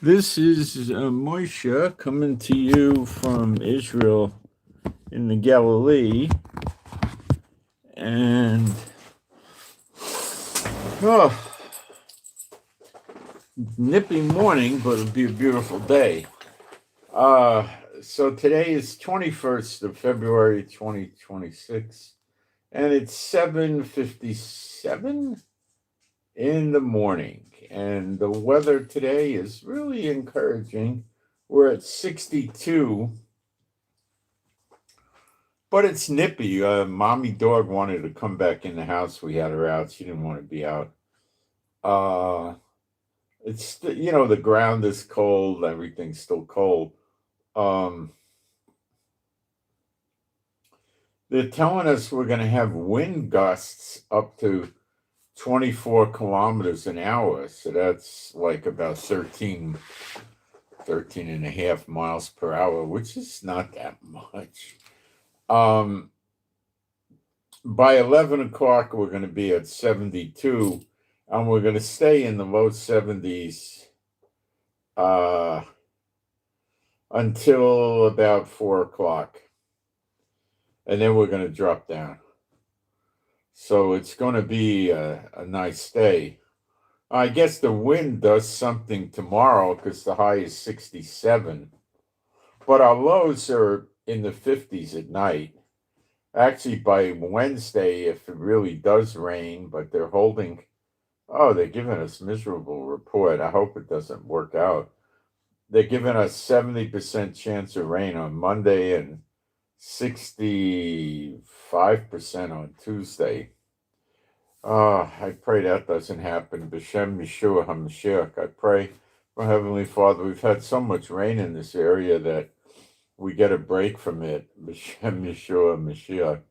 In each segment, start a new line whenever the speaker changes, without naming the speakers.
This is Moshe coming to you from Israel in the Galilee. And, nippy morning, but it'll be a beautiful day. So today is 21st of February, 2026, and it's 7:57 in the morning. And the weather today is really encouraging. We're at 62, but it's nippy. Mommy dog wanted to come back in the house. We had her out. She didn't want to be out. It's, the ground is cold. Everything's still cold. They're telling us we're going to have wind gusts up to 24 kilometers an hour. So that's like about 13 and a half miles per hour, which is not that much. By 11 o'clock, we're going to be at 72, and we're going to stay in the low 70s until about 4 o'clock. And then we're going to drop down. So it's going to be a nice day. I guess the wind does something tomorrow because the high is 67. But our lows are in the 50s at night. Actually, by Wednesday, if it really does rain, but they're giving us miserable report. I hope it doesn't work out. They're giving us 70% chance of rain on Monday and 65% on Tuesday. I pray that doesn't happen. B'Shem Yeshua HaMashiach. I pray, oh, Heavenly Father, we've had so much rain in this area that we get a break from it. B'Shem Yeshua HaMashiach.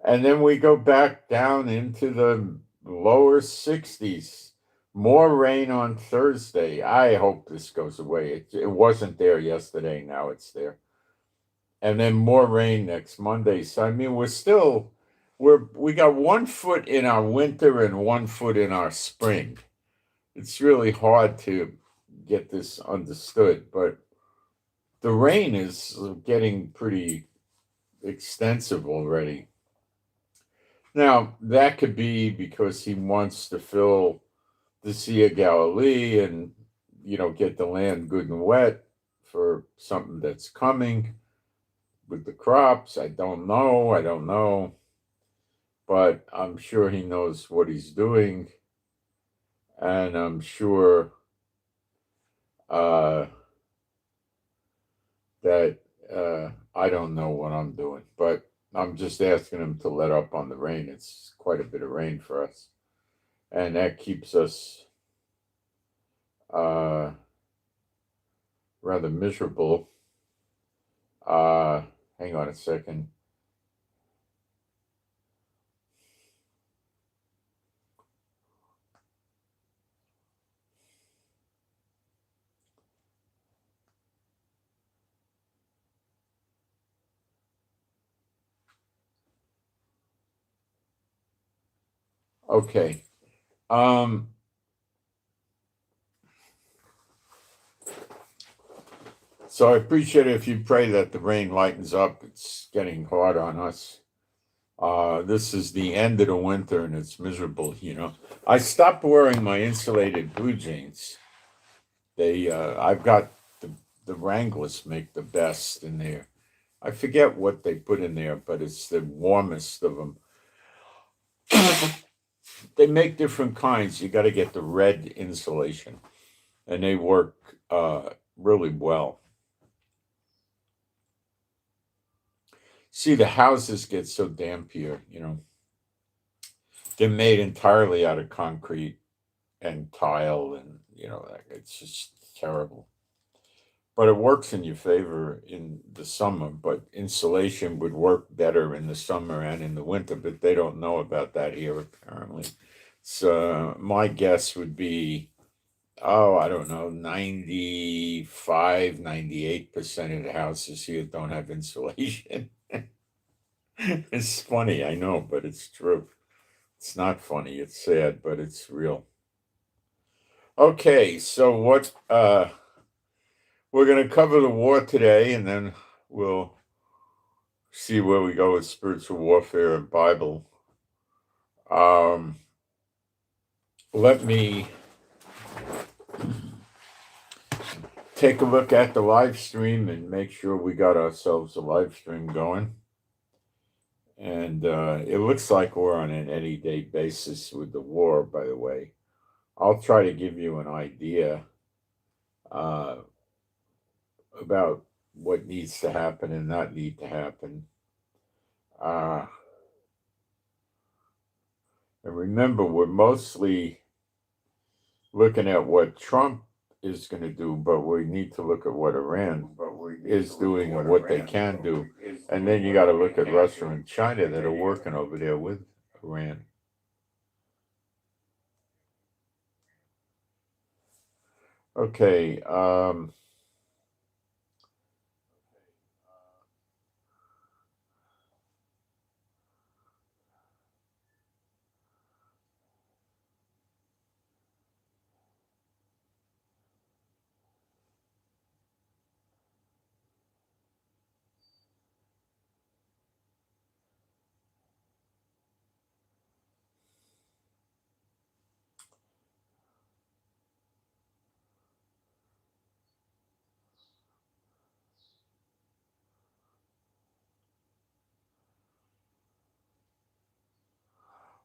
And then we go back down into the lower 60s. More rain on Thursday. I hope this goes away. It wasn't there yesterday. Now it's there. And then more rain next Monday. So, I mean, we got 1 foot in our winter and 1 foot in our spring. It's really hard to get this understood, but the rain is getting pretty extensive already. Now, that could be because he wants to fill the Sea of Galilee and, get the land good and wet for something that's coming with the crops. I don't know. But I'm sure he knows what he's doing. And I'm sure that I don't know what I'm doing. But I'm just asking him to let up on the rain. It's quite a bit of rain for us. And that keeps us rather miserable. Hang on a second. Okay. So I appreciate it if you pray that the rain lightens up. It's getting hard on us. This is the end of the winter and it's miserable, I stopped wearing my insulated blue jeans. I've got the Wranglers make the best in there. I forget what they put in there, but it's the warmest of them. They make different kinds. You got to get the red insulation, and they work really well. See, the houses get so damp here, They're made entirely out of concrete and tile, and, it's just terrible. But it works in your favor in the summer, but insulation would work better in the summer and in the winter, but they don't know about that here, apparently. So my guess would be, I don't know, 95, 98% of the houses here don't have insulation. It's funny, I know, but it's true. It's not funny, it's sad, but it's real. Okay, so what We're going to cover the war today, and then we'll see where we go with spiritual warfare and Bible. Let me take a look at the live stream and make sure we got ourselves a live stream going. And it looks like we're on an any day basis with the war, by the way. I'll try to give you an idea about what needs to happen and not need to happen. And remember, we're mostly looking at what Trump is going to do, but we need to look at what Iran is doing and what they can do. And then you got to look at Russia and China that are working over there with Iran. Okay.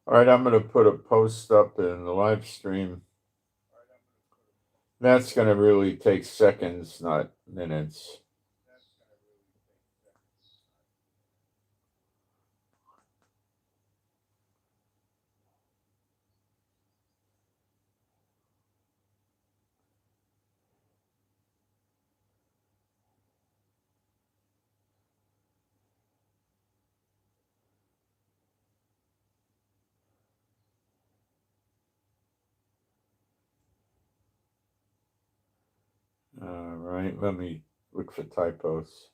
All right, I'm going to put a post up in the live stream. That's going to really take seconds, not minutes. All right, let me look for typos.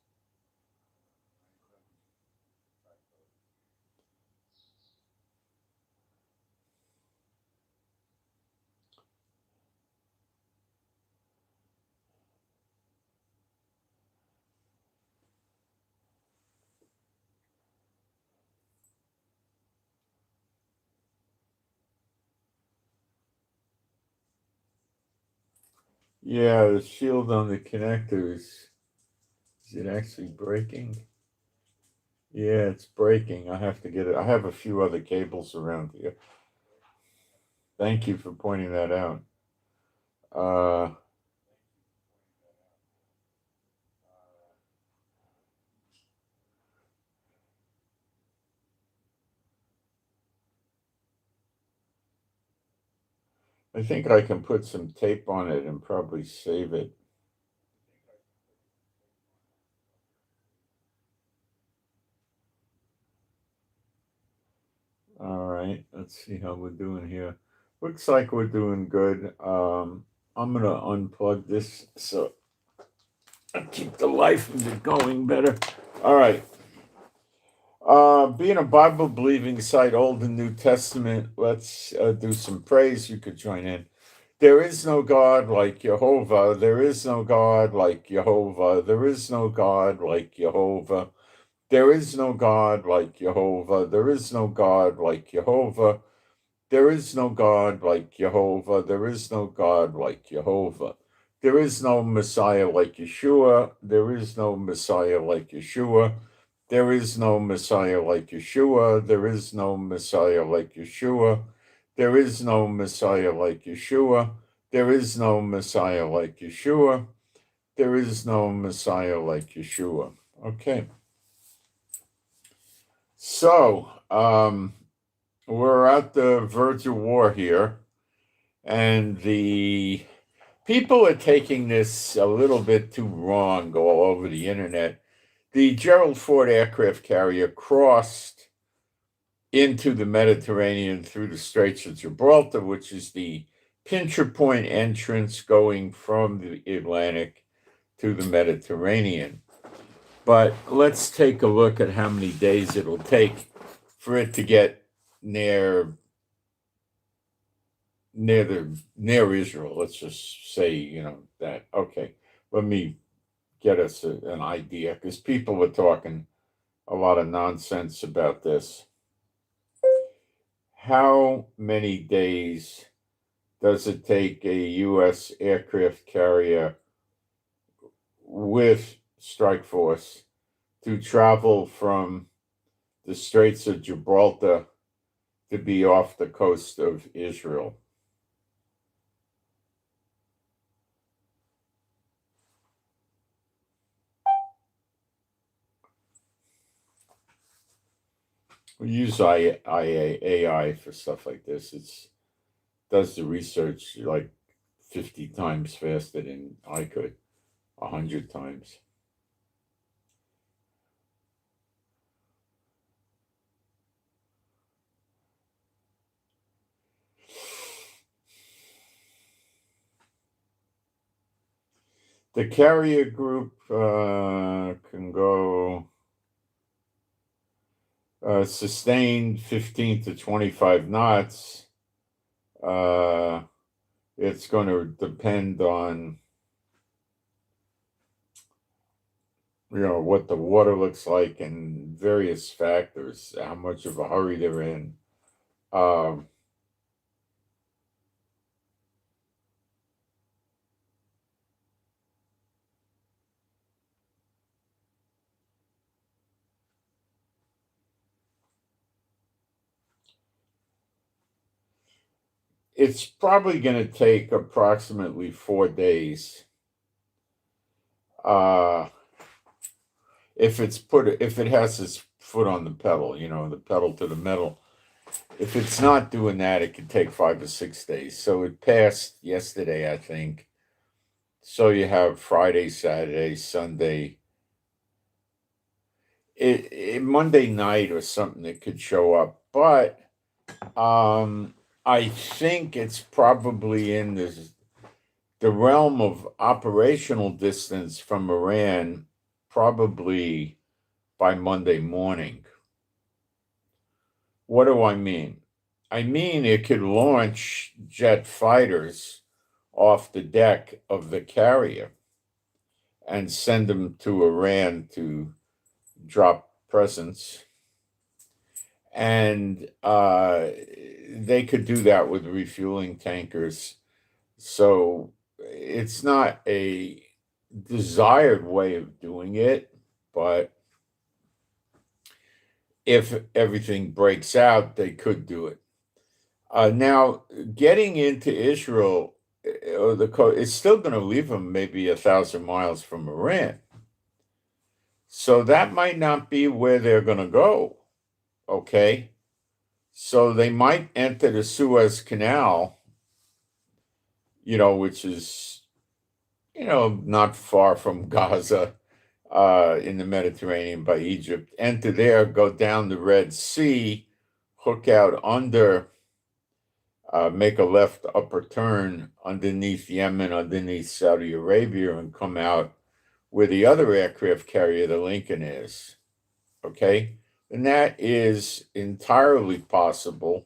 Yeah, the shield on the connectors. Is it actually breaking? Yeah, it's breaking. I have to get it. I have a few other cables around here. Thank you for pointing that out. I think I can put some tape on it and probably save it. All right, let's see how we're doing here. Looks like we're doing good. I'm gonna unplug this so I keep the life of it going better. All right. Being a Bible believing site, Old and New Testament, let's do some praise. You could join in. There is no God like Jehovah. There is no God like Jehovah. There is no God like Jehovah. There is no God like Jehovah. There is no God like Jehovah. There is no God like Jehovah. There is no God like Jehovah. There is no Messiah like Yeshua. There is no Messiah like Yeshua. There is no Messiah like Yeshua. There is no Messiah like Yeshua. There is no Messiah like Yeshua. There is no Messiah like Yeshua. There is no Messiah like Yeshua. Okay. So, we're at the verge of war here, and the people are taking this a little bit too wrong all over the internet. The Gerald Ford aircraft carrier crossed into the Mediterranean through the Straits of Gibraltar, which is the pincher point entrance going from the Atlantic to the Mediterranean. But let's take a look at how many days it'll take for it to get near Israel. Let's just say, that. Okay, let me get us an idea, because people were talking a lot of nonsense about this. How many days does it take a U.S. aircraft carrier with strike force to travel from the Straits of Gibraltar to be off the coast of Israel? We use AI for stuff like this. It does the research like 50 times faster than I could, 100 times. The carrier group can go sustained 15 to 25 knots. It's going to depend on, what the water looks like and various factors, how much of a hurry they're in. It's probably going to take approximately 4 days. If it has its foot on the pedal, the pedal to the metal. If it's not doing that, it could take 5 or 6 days. So it passed yesterday, I think. So you have Friday, Saturday, Sunday. Monday night or something that could show up. But I think it's probably in the realm of operational distance from Iran, probably by Monday morning. What do I mean? I mean it could launch jet fighters off the deck of the carrier and send them to Iran to drop presents. And they could do that with refueling tankers. So it's not a desired way of doing it, but if everything breaks out, they could do it. Now, getting into Israel, it's still going to leave them maybe 1,000 miles from Iran. So that might not be where they're going to go. Okay. So they might enter the Suez Canal, which is, not far from Gaza, in the Mediterranean by Egypt, enter there, go down the Red Sea, hook out under, make a left upper turn underneath Yemen, underneath Saudi Arabia, and come out where the other aircraft carrier, the Lincoln, is. Okay? And that is entirely possible.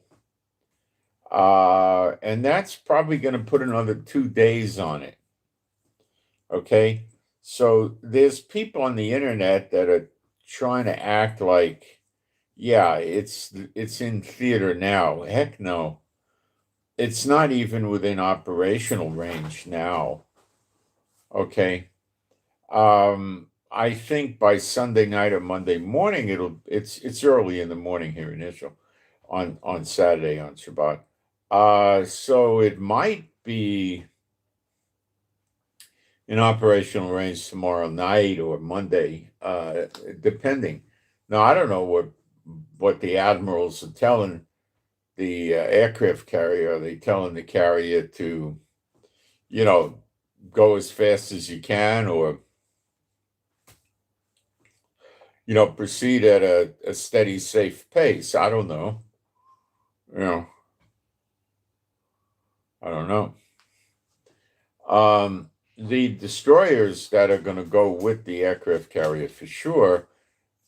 And that's probably going to put another 2 days on it. Okay? So there's people on the internet that are trying to act like, yeah, it's in theater now. Heck no. It's not even within operational range now. Okay. I think by Sunday night or Monday morning, it's early in the morning here in Israel, on Saturday, on Shabbat. So it might be in operational range tomorrow night or Monday, depending. Now, I don't know what the admirals are telling the aircraft carrier. Are they telling the carrier to, go as fast as you can, or proceed at a steady, safe pace? I don't know. I don't know. The destroyers that are going to go with the aircraft carrier for sure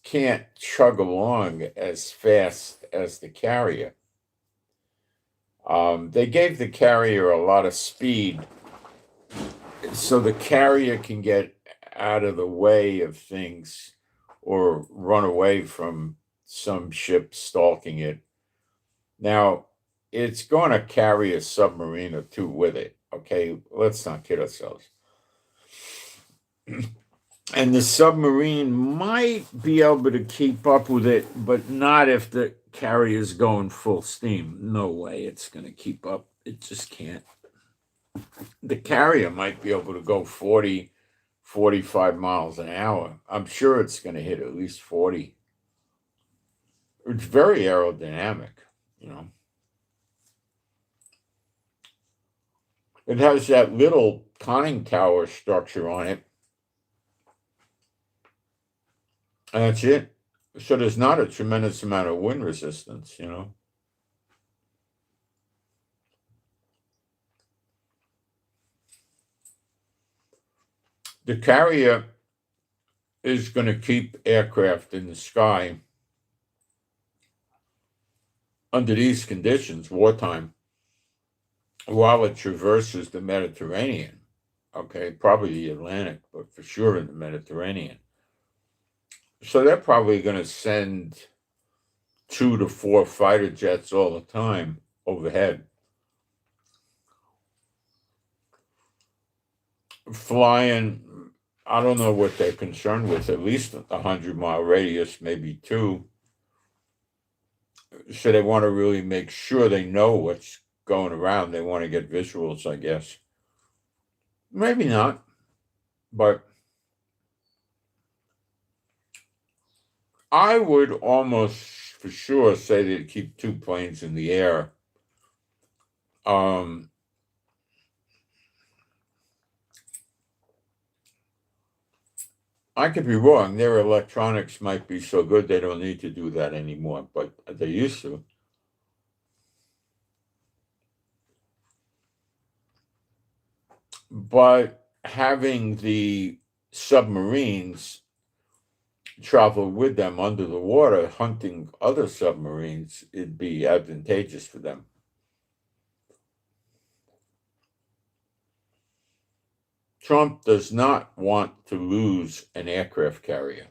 can't chug along as fast as the carrier. They gave the carrier a lot of speed so the carrier can get out of the way of things or run away from some ship stalking it. Now, it's going to carry a submarine or two with it. Okay, let's not kid ourselves. And the submarine might be able to keep up with it, but not if the carrier's going full steam. No way it's going to keep up. It just can't. The carrier might be able to go 40, 45 miles an hour. I'm sure it's going to hit at least 40. It's very aerodynamic, you know. It has that little conning tower structure on it. And that's it. So there's not a tremendous amount of wind resistance, you know. The carrier is going to keep aircraft in the sky under these conditions, wartime, while it traverses the Mediterranean. Okay, probably the Atlantic, but for sure in the Mediterranean. So they're probably going to send 2 to 4 fighter jets all the time overhead, flying. I don't know what they're concerned with, at least 100-mile radius, maybe 2. So they want to really make sure they know what's going around. They want to get visuals, I guess. Maybe not, but I would almost for sure say they'd keep 2 planes in the air. I could be wrong. Their electronics might be so good they don't need to do that anymore, but they used to. But having the submarines travel with them under the water, hunting other submarines, it'd be advantageous for them. Trump does not want to lose an aircraft carrier.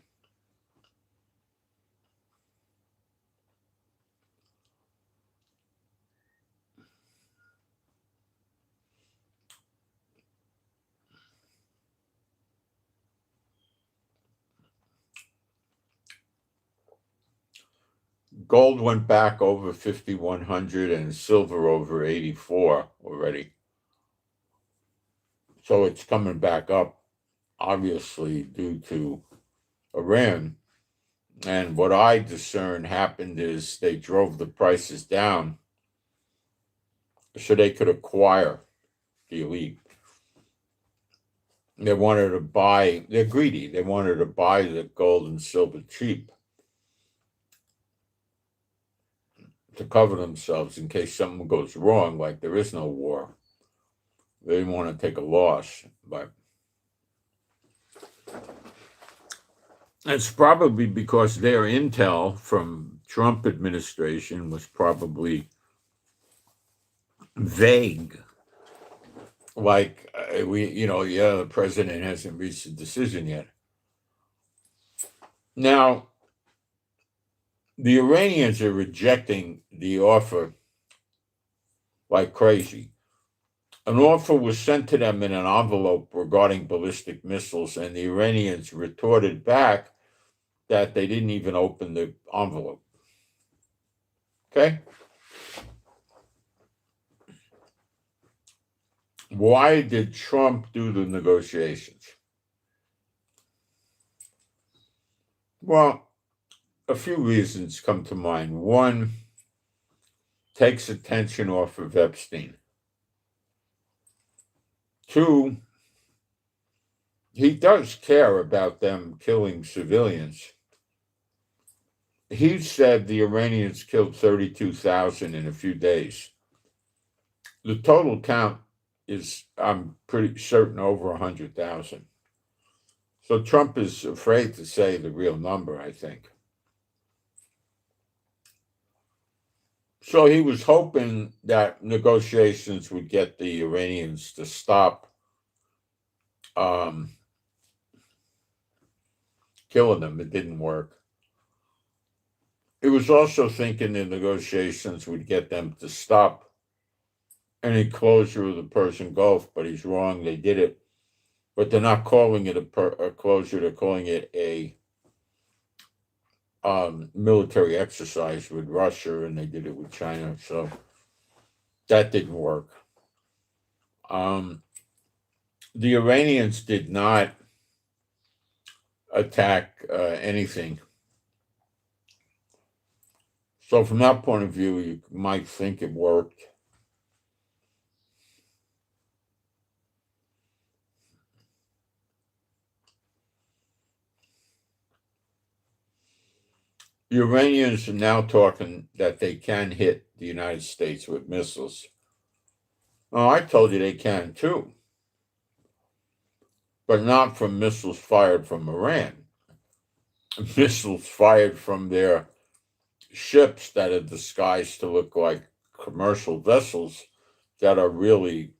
Gold went back over 5,100 and silver over 84 already. So it's coming back up, obviously, due to Iran. And what I discern happened is they drove the prices down so they could acquire the elite. They wanted to buy, they're greedy, they wanted to buy the gold and silver cheap to cover themselves in case something goes wrong, like there is no war. They didn't want to take a loss, but it's probably because their intel from Trump administration was probably vague. Like the president hasn't reached a decision yet. Now, the Iranians are rejecting the offer like crazy. An offer was sent to them in an envelope regarding ballistic missiles, and the Iranians retorted back that they didn't even open the envelope. Okay? Why did Trump do the negotiations? Well, a few reasons come to mind. One, takes attention off of Epstein. 2, he does care about them killing civilians. He said the Iranians killed 32,000 in a few days. The total count is, I'm pretty certain, over 100,000. So Trump is afraid to say the real number, I think. So he was hoping that negotiations would get the Iranians to stop killing them. It didn't work. It was also thinking the negotiations would get them to stop any closure of the Persian Gulf, but he's wrong. They did it, but they're not calling it a closure. They're calling it a military exercise with Russia, and they did it with China. So that didn't work. The Iranians did not attack anything. So from that point of view, you might think it worked. The Iranians are now talking that they can hit the United States with missiles. Oh, I told you they can too, but not from missiles fired from Iran. Missiles fired from their ships that are disguised to look like commercial vessels that are really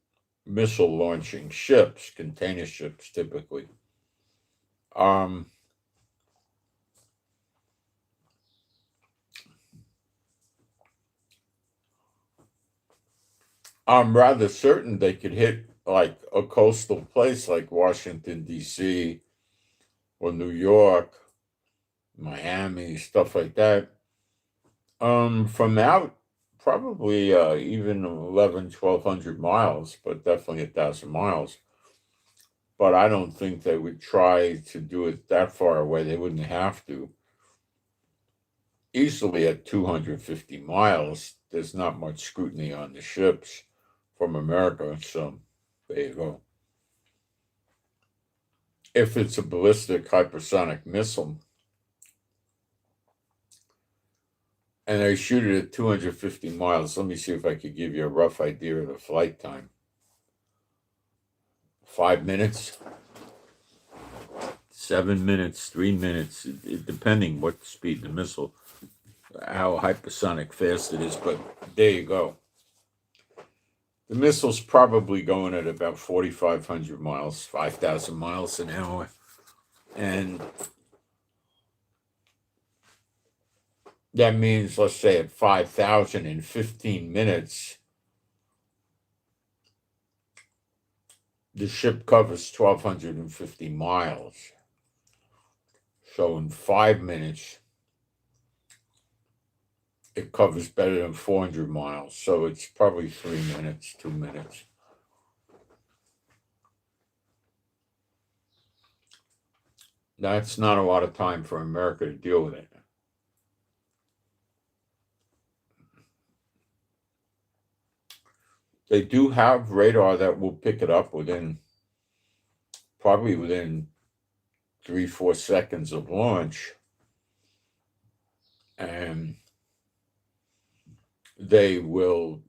missile launching ships, container ships typically. I'm rather certain they could hit like a coastal place like Washington, D.C., or New York, Miami, stuff like that. From out, probably even 1,200 miles, but definitely 1,000 miles. But I don't think they would try to do it that far away. They wouldn't have to. Easily at 250 miles, there's not much scrutiny on the ships from America. So there you go. If it's a ballistic hypersonic missile and they shoot it at 250 miles, let me see if I could give you a rough idea of the flight time. 5 minutes, 7 minutes, 3 minutes, depending what speed the missile, how hypersonic fast it is, but there you go. The missile's probably going at about 4,500 miles, 5,000 miles an hour. And that means, let's say at 5,000 in 15 minutes, the ship covers 1,250 miles. So in 5 minutes, it covers better than 400 miles. So it's probably 3 minutes, 2 minutes. That's not a lot of time for America to deal with it. They do have radar that will pick it up probably within 3-4 seconds of launch. And they will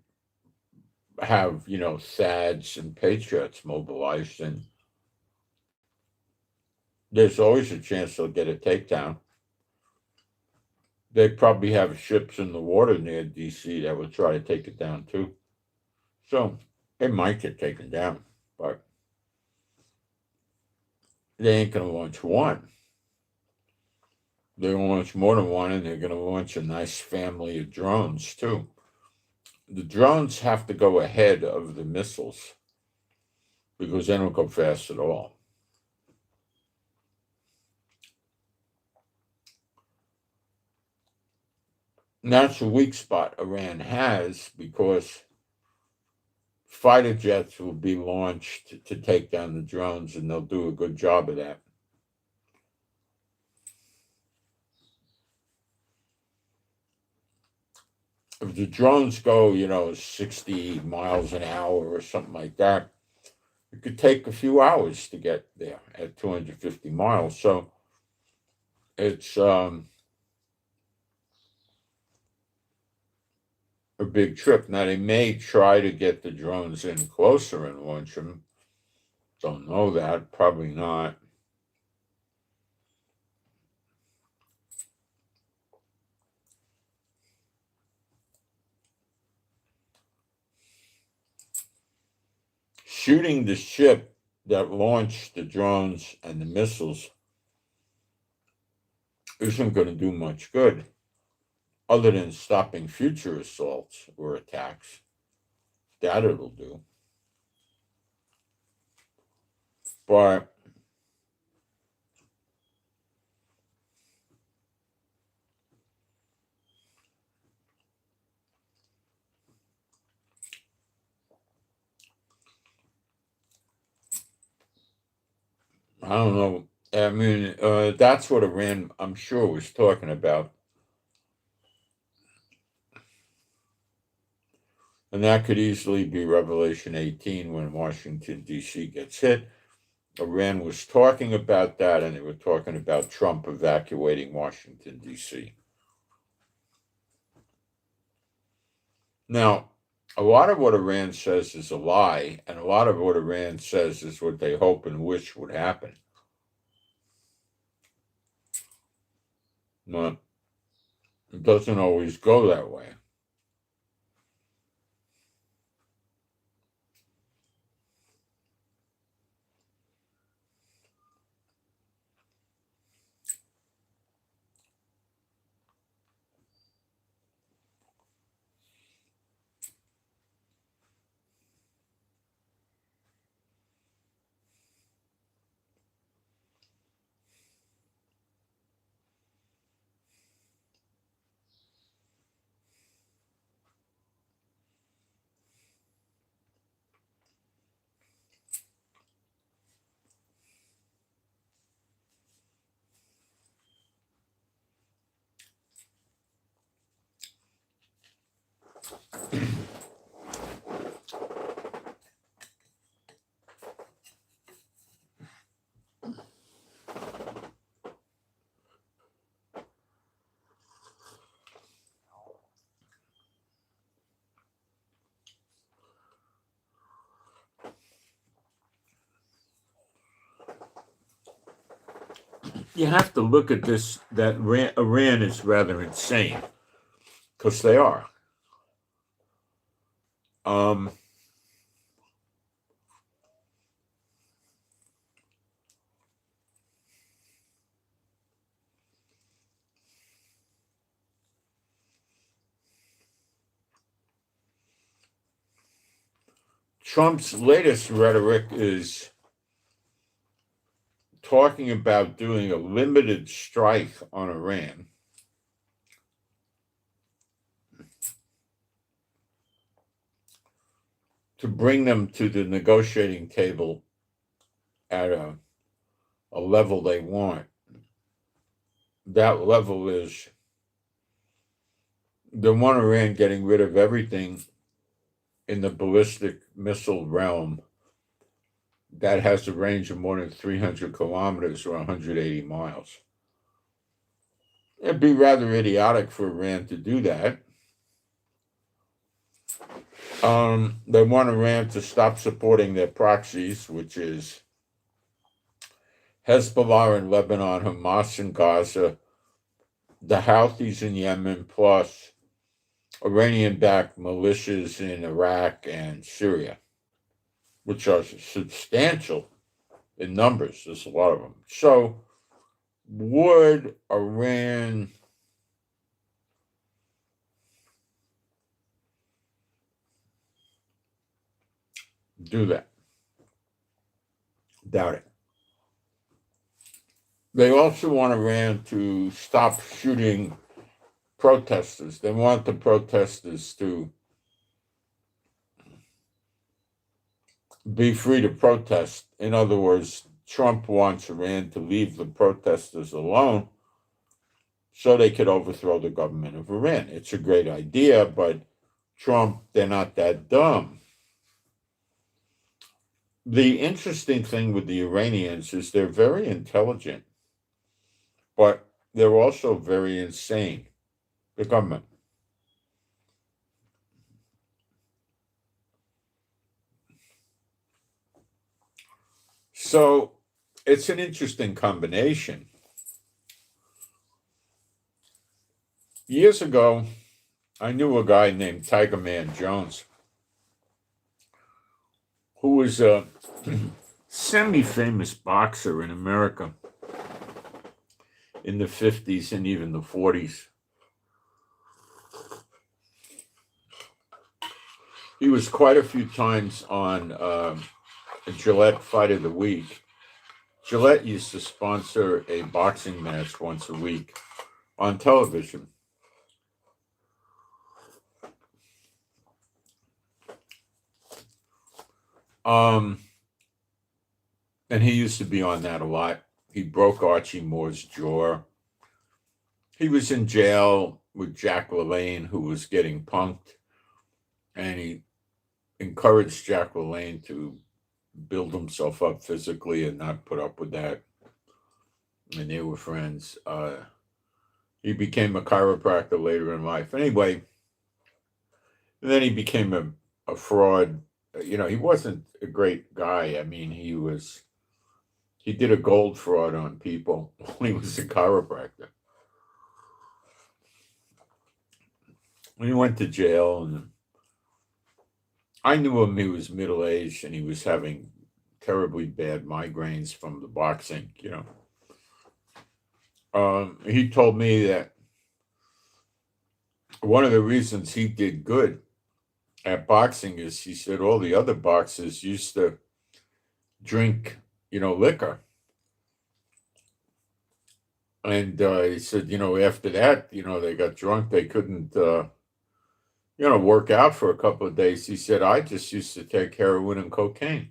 have, THAADs and Patriots mobilized, and there's always a chance they'll get a takedown. They probably have ships in the water near DC that will try to take it down too. So it might get taken down, but they ain't going to launch one. They're going to launch more than one, and they're going to launch a nice family of drones too. The drones have to go ahead of the missiles because they don't go fast at all. And that's a weak spot Iran has, because fighter jets will be launched to take down the drones, and they'll do a good job of that. If the drones go, 60 miles an hour or something like that, it could take a few hours to get there at 250 miles. So it's a big trip. Now, they may try to get the drones in closer and launch them. Don't know that. Probably not. Shooting the ship that launched the drones and the missiles isn't going to do much good other than stopping future assaults or attacks. That it'll do. But I don't know. I mean, that's what Iran, I'm sure, was talking about. And that could easily be Revelation 18 when Washington, D.C. gets hit. Iran was talking about that, and they were talking about Trump evacuating Washington, D.C. Now, a lot of what Iran says is a lie, and a lot of what Iran says is what they hope and wish would happen. But it doesn't always go that way. You have to look at this, that Iran is rather insane, because they are. Trump's latest rhetoric is talking about doing a limited strike on Iran to bring them to the negotiating table at a level they want. That level is they want Iran getting rid of everything in the ballistic missile realm that has a range of more than 300 kilometers or 180 miles. It'd be rather idiotic for Iran to do that. They want Iran to stop supporting their proxies, which is Hezbollah in Lebanon, Hamas in Gaza, the Houthis in Yemen, plus Iranian-backed militias in Iraq and Syria, which are substantial in numbers. There's a lot of them. So would Iran do that? Doubt it. They also want Iran to stop shooting protesters. They want the protesters to be free to protest. In other words, Trump wants Iran to leave the protesters alone so they could overthrow the government of Iran. It's a great idea, but Trump, they're not that dumb. The interesting thing with the Iranians is they're very intelligent, but they're also very insane, the government. So it's an interesting combination. Years ago, I knew a guy named Tiger Man Jones, who was a semi-famous boxer in America. in the 50s and even the 40s. He was quite a few times on Gillette Fight of the Week. Gillette used to sponsor a boxing match once a week on television. And he used to be on that a lot. He broke Archie Moore's jaw. He was in jail with Jack LaLanne, who was getting punked, and he encouraged Jack LaLanne to build himself up physically and not put up with that. And they were friends. He became a chiropractor later in life. Anyway, and then he became a fraud. He wasn't a great guy. I mean, he did a gold fraud on people when he was a chiropractor. When he went to jail, and I knew him, he was middle-aged, and he was having terribly bad migraines from the boxing, He told me that one of the reasons he did good at boxing is, he said, all the other boxers used to drink, liquor. And he said, after that, they got drunk. They couldn't, work out for a couple of days. He said, I just used to take heroin and cocaine,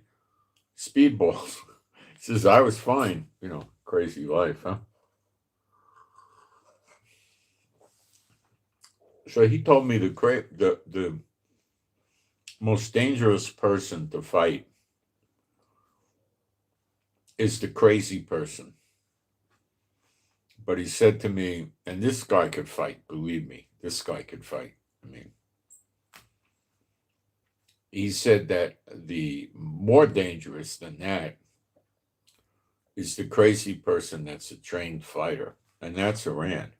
speedballs. He says, I was fine. Crazy life, huh? So he told me the most dangerous person to fight is the crazy person. But he said to me, and this guy could fight, believe me, this guy could fight. He said that the more dangerous than that is the crazy person that's a trained fighter, and that's Iran.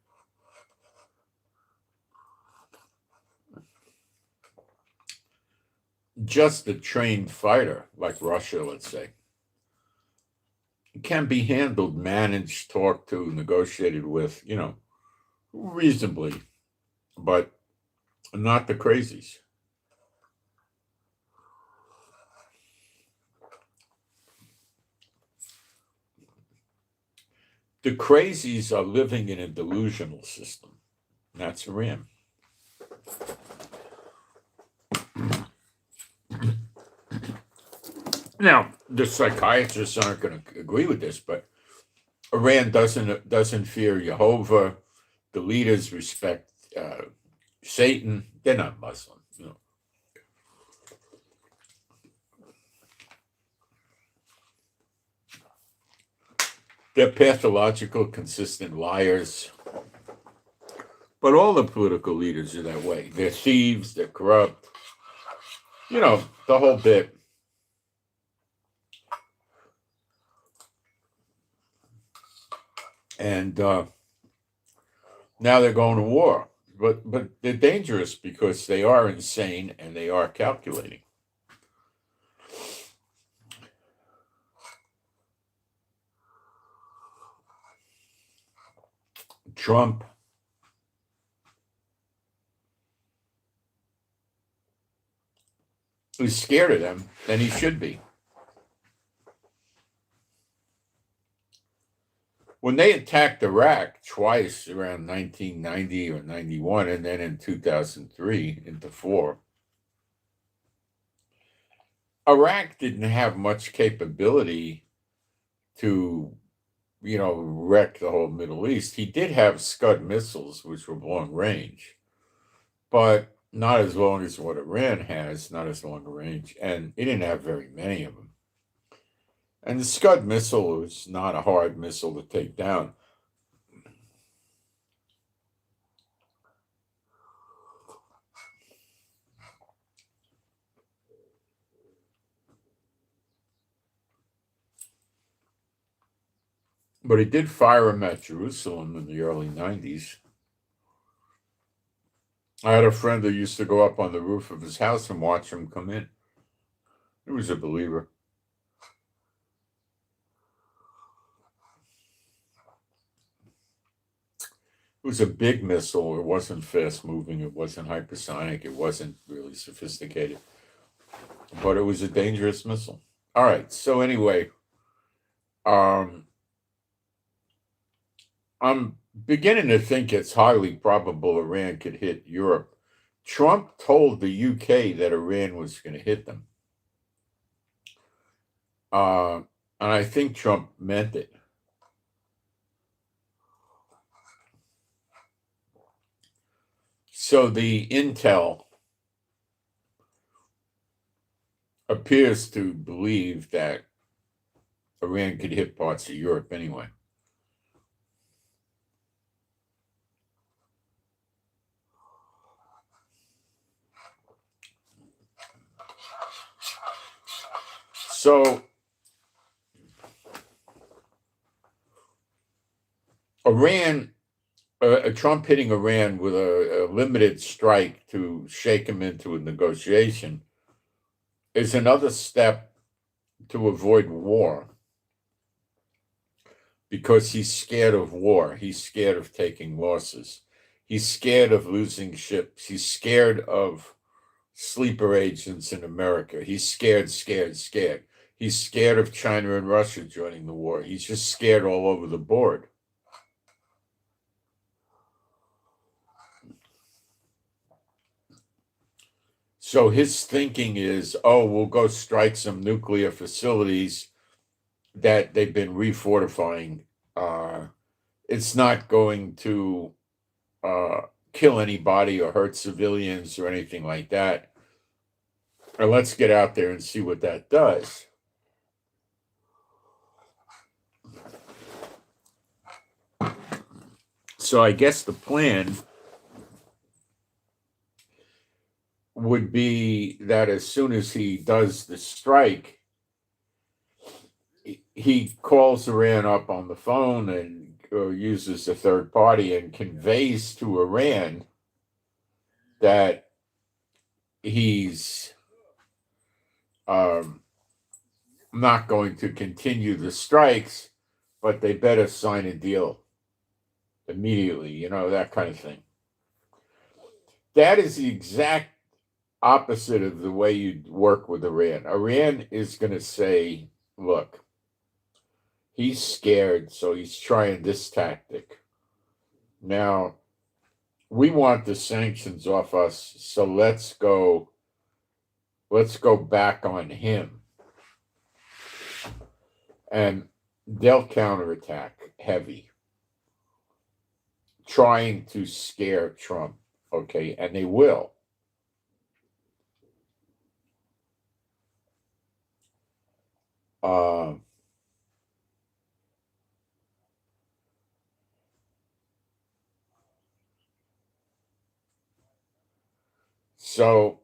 Just a trained fighter, like Russia, let's say, can be handled, managed, talked to, negotiated with, reasonably, but not the crazies. The crazies are living in a delusional system. That's Iran. Now, the psychiatrists aren't going to agree with this, but Iran doesn't fear Jehovah. The leaders respect Satan. They're not Muslim. They're pathological, consistent liars. But all the political leaders are that way. They're thieves. They're corrupt. The whole bit. And now they're going to war. But they're dangerous because they are insane and they are calculating. Trump is scared of them, and he should be. When they attacked Iraq twice around 1990 or 91, and then in 2003 into 4, Iraq didn't have much capability to, wreck the whole Middle East. He did have Scud missiles, which were long range, but not as long as what Iran has, not as long a range, and he didn't have very many of them. And the Scud missile is not a hard missile to take down. But he did fire them at Jerusalem in the early 90s. I had a friend who used to go up on the roof of his house and watch him come in. He was a believer. It was a big missile. It wasn't fast moving. It wasn't hypersonic. It wasn't really sophisticated, but it was a dangerous missile. All right. So anyway, um, I'm beginning to think it's highly probable Iran could hit Europe. Trump told the UK that Iran was going to hit them. And I think Trump meant it. So the intel appears to believe that Iran could hit parts of Europe anyway. So Iran, Trump hitting Iran with a limited strike to shake him into a negotiation is another step to avoid war, because he's scared of war. He's scared of taking losses. He's scared of losing ships. He's scared of sleeper agents in America. He's scared. He's scared of China and Russia joining the war. He's just scared all over the board. So his thinking is, oh, we'll go strike some nuclear facilities that they've been refortifying. It's not going to kill anybody or hurt civilians or anything like that. Or let's get out there and see what that does. So I guess the plan would be that as soon as he does the strike, he calls Iran up on the phone and uses a third party and conveys to Iran that he's not going to continue the strikes, but they better sign a deal immediately, that kind of thing. That is the exact opposite of the way you work with Iran. Iran is going to say, look, he's scared, so he's trying this tactic. Now, we want the sanctions off us, so let's go back on him. And they'll counterattack heavy, trying to scare Trump, okay? And they will. So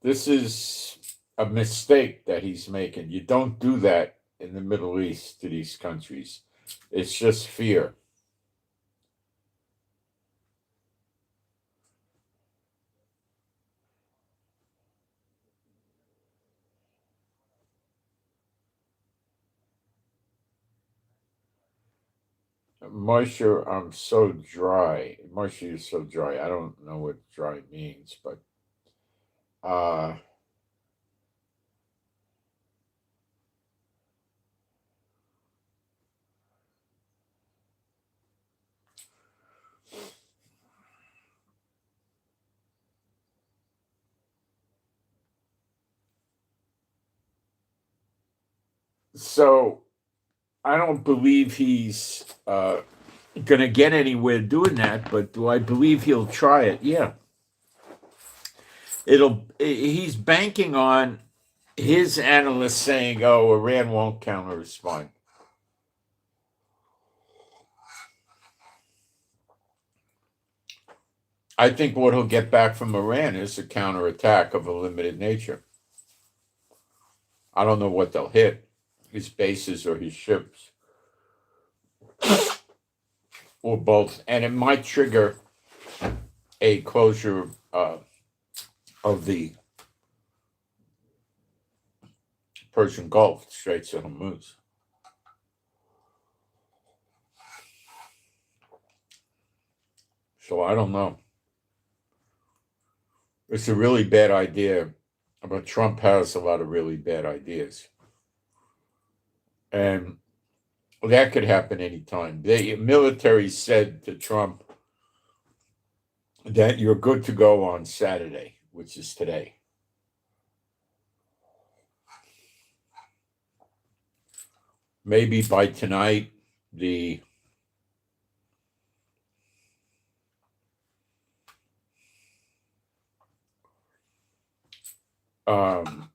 this is a mistake that he's making. You don't do that in the Middle East to these countries. It's just fear. Moshe, I'm so dry. Moshe is so dry. I don't know what dry means, but so I don't believe he's going to get anywhere doing that, but do I believe he'll try it? Yeah. He's banking on his analysts saying, oh, Iran won't counter respond. I think what he'll get back from Iran is a counterattack of a limited nature. I don't know what they'll hit, his bases or his ships, or both. And it might trigger a closure of the Persian Gulf, Straits of Hormuz. So I don't know. It's a really bad idea, but Trump has a lot of really bad ideas. And that could happen anytime. The military said to Trump that you're good to go on Saturday, which is today. Maybe by tonight, the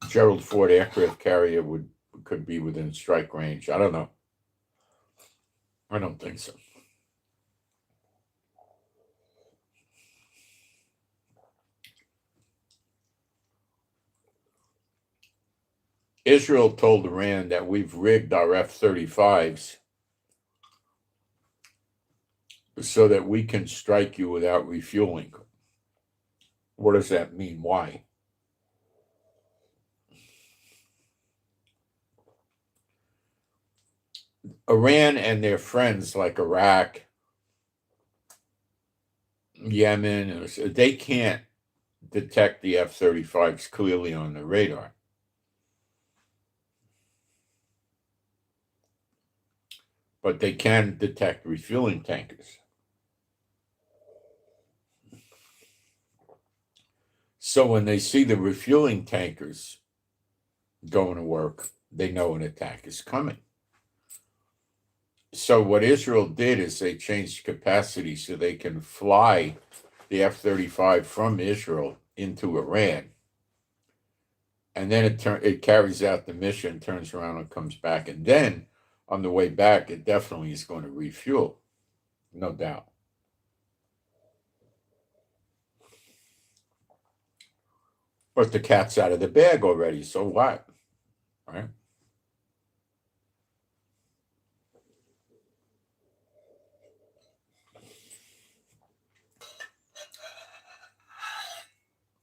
Gerald Ford aircraft carrier could be within strike range. I don't know. I don't think so. Israel told Iran that we've rigged our F-35s so that we can strike you without refueling. What does that mean? Why? Iran and their friends like Iraq, Yemen, they can't detect the F-35s clearly on the radar. But they can detect refueling tankers. So when they see the refueling tankers going to work, they know an attack is coming. So what Israel did is they changed capacity so they can fly the F-35 from Israel into Iran. And then it carries out the mission, turns around and comes back. And then on the way back, it definitely is going to refuel, no doubt. But the cat's out of the bag already, so what? Right?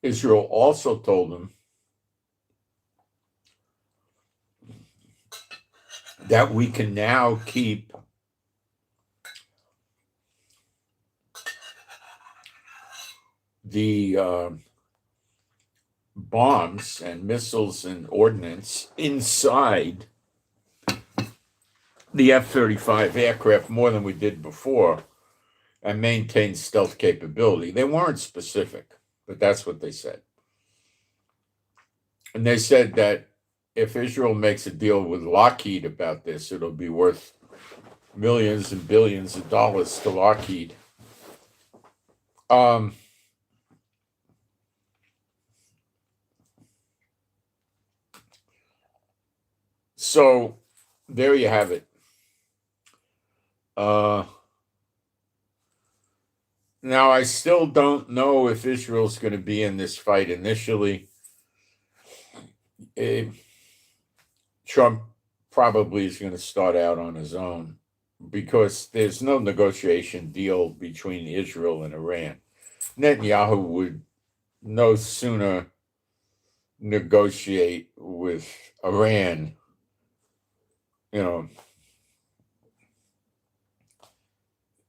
Israel also told them that we can now keep the bombs and missiles and ordnance inside the F-35 aircraft more than we did before and maintain stealth capability. They weren't specific, but that's what they said. And they said that if Israel makes a deal with Lockheed about this, it'll be worth millions and billions of dollars to Lockheed. So there you have it. Now, I still don't know if Israel's going to be in this fight initially. Trump probably is going to start out on his own because there's no negotiation deal between Israel and Iran. Netanyahu would no sooner negotiate with Iran,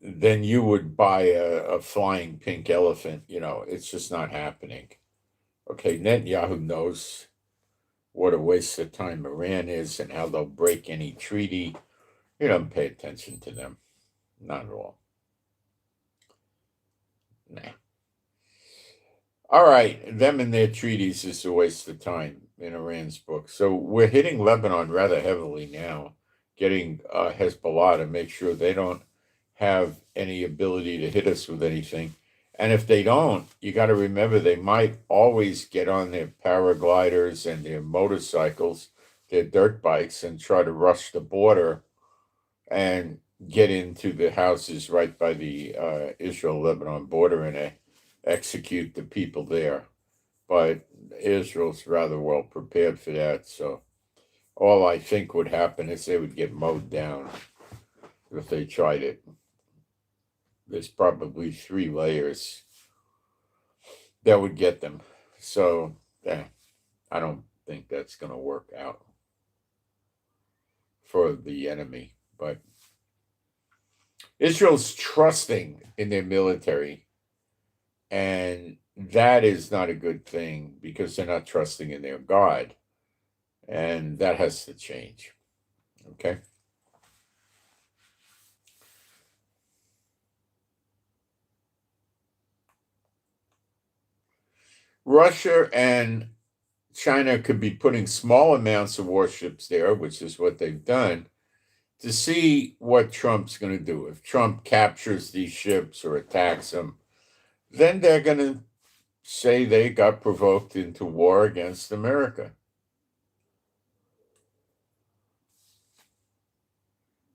then you would buy a flying pink elephant. It's just not happening. Okay, Netanyahu knows what a waste of time Iran is and how they'll break any treaty. He doesn't pay attention to them. Not at all. Nah. All right, them and their treaties is a waste of time in Iran's book. So we're hitting Lebanon rather heavily now, getting Hezbollah to make sure they don't have any ability to hit us with anything. And if they don't, you got to remember they might always get on their paragliders and their motorcycles, their dirt bikes, and try to rush the border and get into the houses right by the Israel-Lebanon border and execute the people there. But Israel's rather well prepared for that. So all I think would happen is they would get mowed down if they tried it. There's probably 3 layers that would get them. So I don't think that's going to work out for the enemy. But Israel's trusting in their military. And that is not a good thing because they're not trusting in their God. And that has to change. Okay. Russia and China could be putting small amounts of warships there, which is what they've done, to see what Trump's going to do. If Trump captures these ships or attacks them, then they're going to say they got provoked into war against America.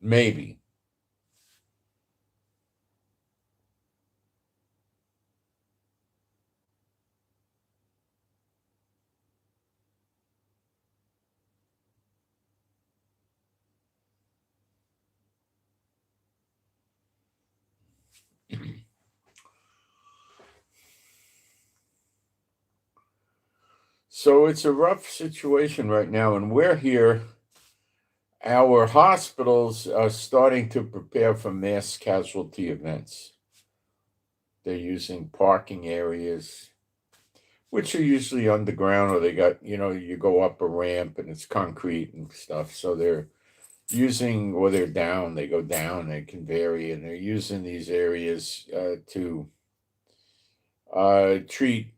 Maybe. So it's a rough situation right now, and we're here. Our hospitals are starting to prepare for mass casualty events. They're using parking areas, which are usually underground, or they got, you go up a ramp and it's concrete and stuff. So they're using, or they're down, they go down, they can vary, and they're using these areas to treat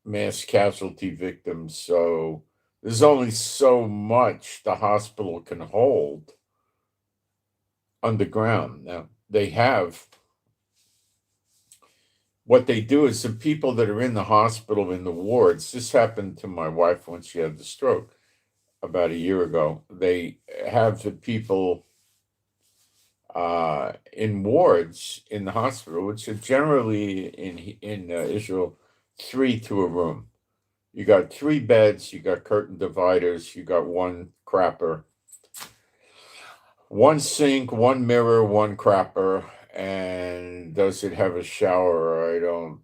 mass casualty victims. So there's only so much the hospital can hold underground. Now, they have what they do is the people that are in the hospital in the wards. This happened to my wife when she had the stroke about a year ago. They have the people in wards in the hospital, which are generally in Israel 3 to a room. You got 3 beds, you got curtain dividers, you got 1 crapper, 1 sink, 1 mirror, 1 crapper. And does it have a shower? I don't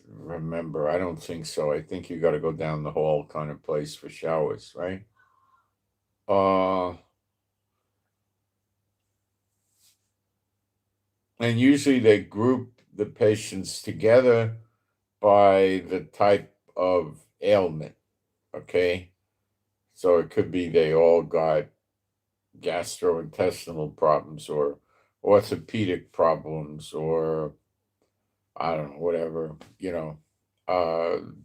remember. I don't think so. I think you got to go down the hall kind of place for showers, right? And usually they group the patients together by the type of ailment, okay? So it could be they all got gastrointestinal problems or orthopedic problems or I don't know, whatever,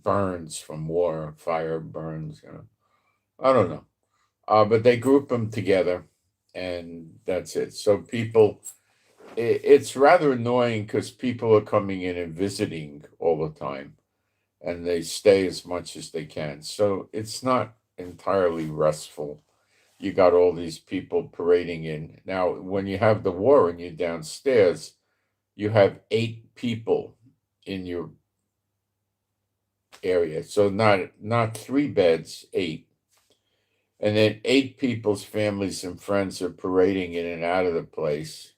burns from war, fire burns, I don't know. But they group them together and that's it. So it's rather annoying because people are coming in and visiting all the time and they stay as much as they can. So it's not entirely restful. You got all these people parading in. Now, when you have the war and you're downstairs, you have 8 people in your area. So not 3 beds, 8. And then 8 people's families and friends are parading in and out of the place.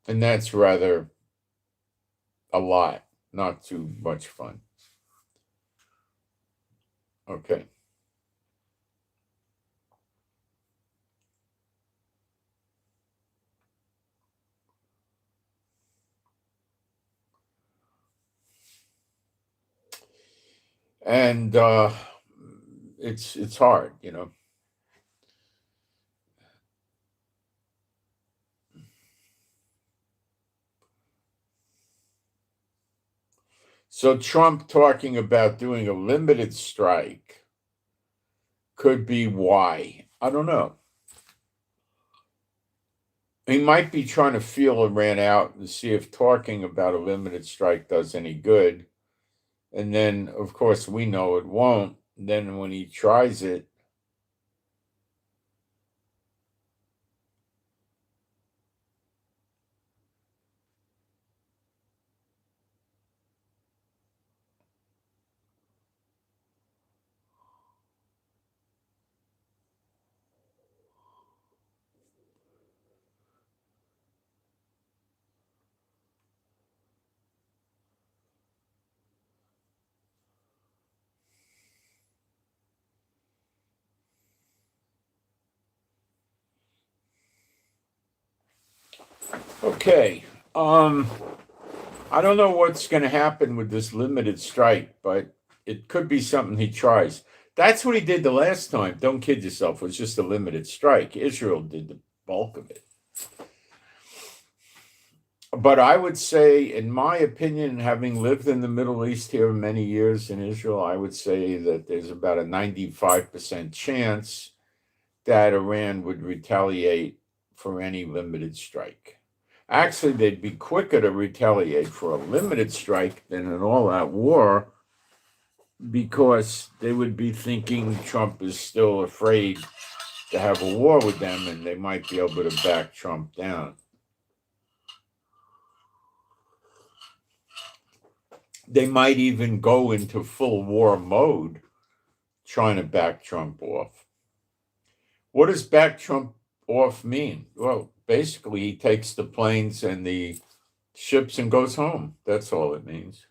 And that's rather a lot, not too much fun. Okay. And it's hard, So Trump talking about doing a limited strike could be why. I don't know. He might be trying to feel Iran out and see if talking about a limited strike does any good. And then, of course, we know it won't. Then when he tries it, Okay. I don't know what's going to happen with this limited strike, but it could be something he tries. That's what he did the last time. Don't kid yourself. It was just a limited strike. Israel did the bulk of it. But I would say, in my opinion, having lived in the Middle East here many years in Israel, I would say that there's about a 95% chance that Iran would retaliate for any limited strike. Actually, they'd be quicker to retaliate for a limited strike than an all out war because they would be thinking Trump is still afraid to have a war with them and they might be able to back Trump down. They might even go into full war mode trying to back Trump off. What does back Trump off mean? Well, basically, he takes the planes and the ships and goes home. That's all it means.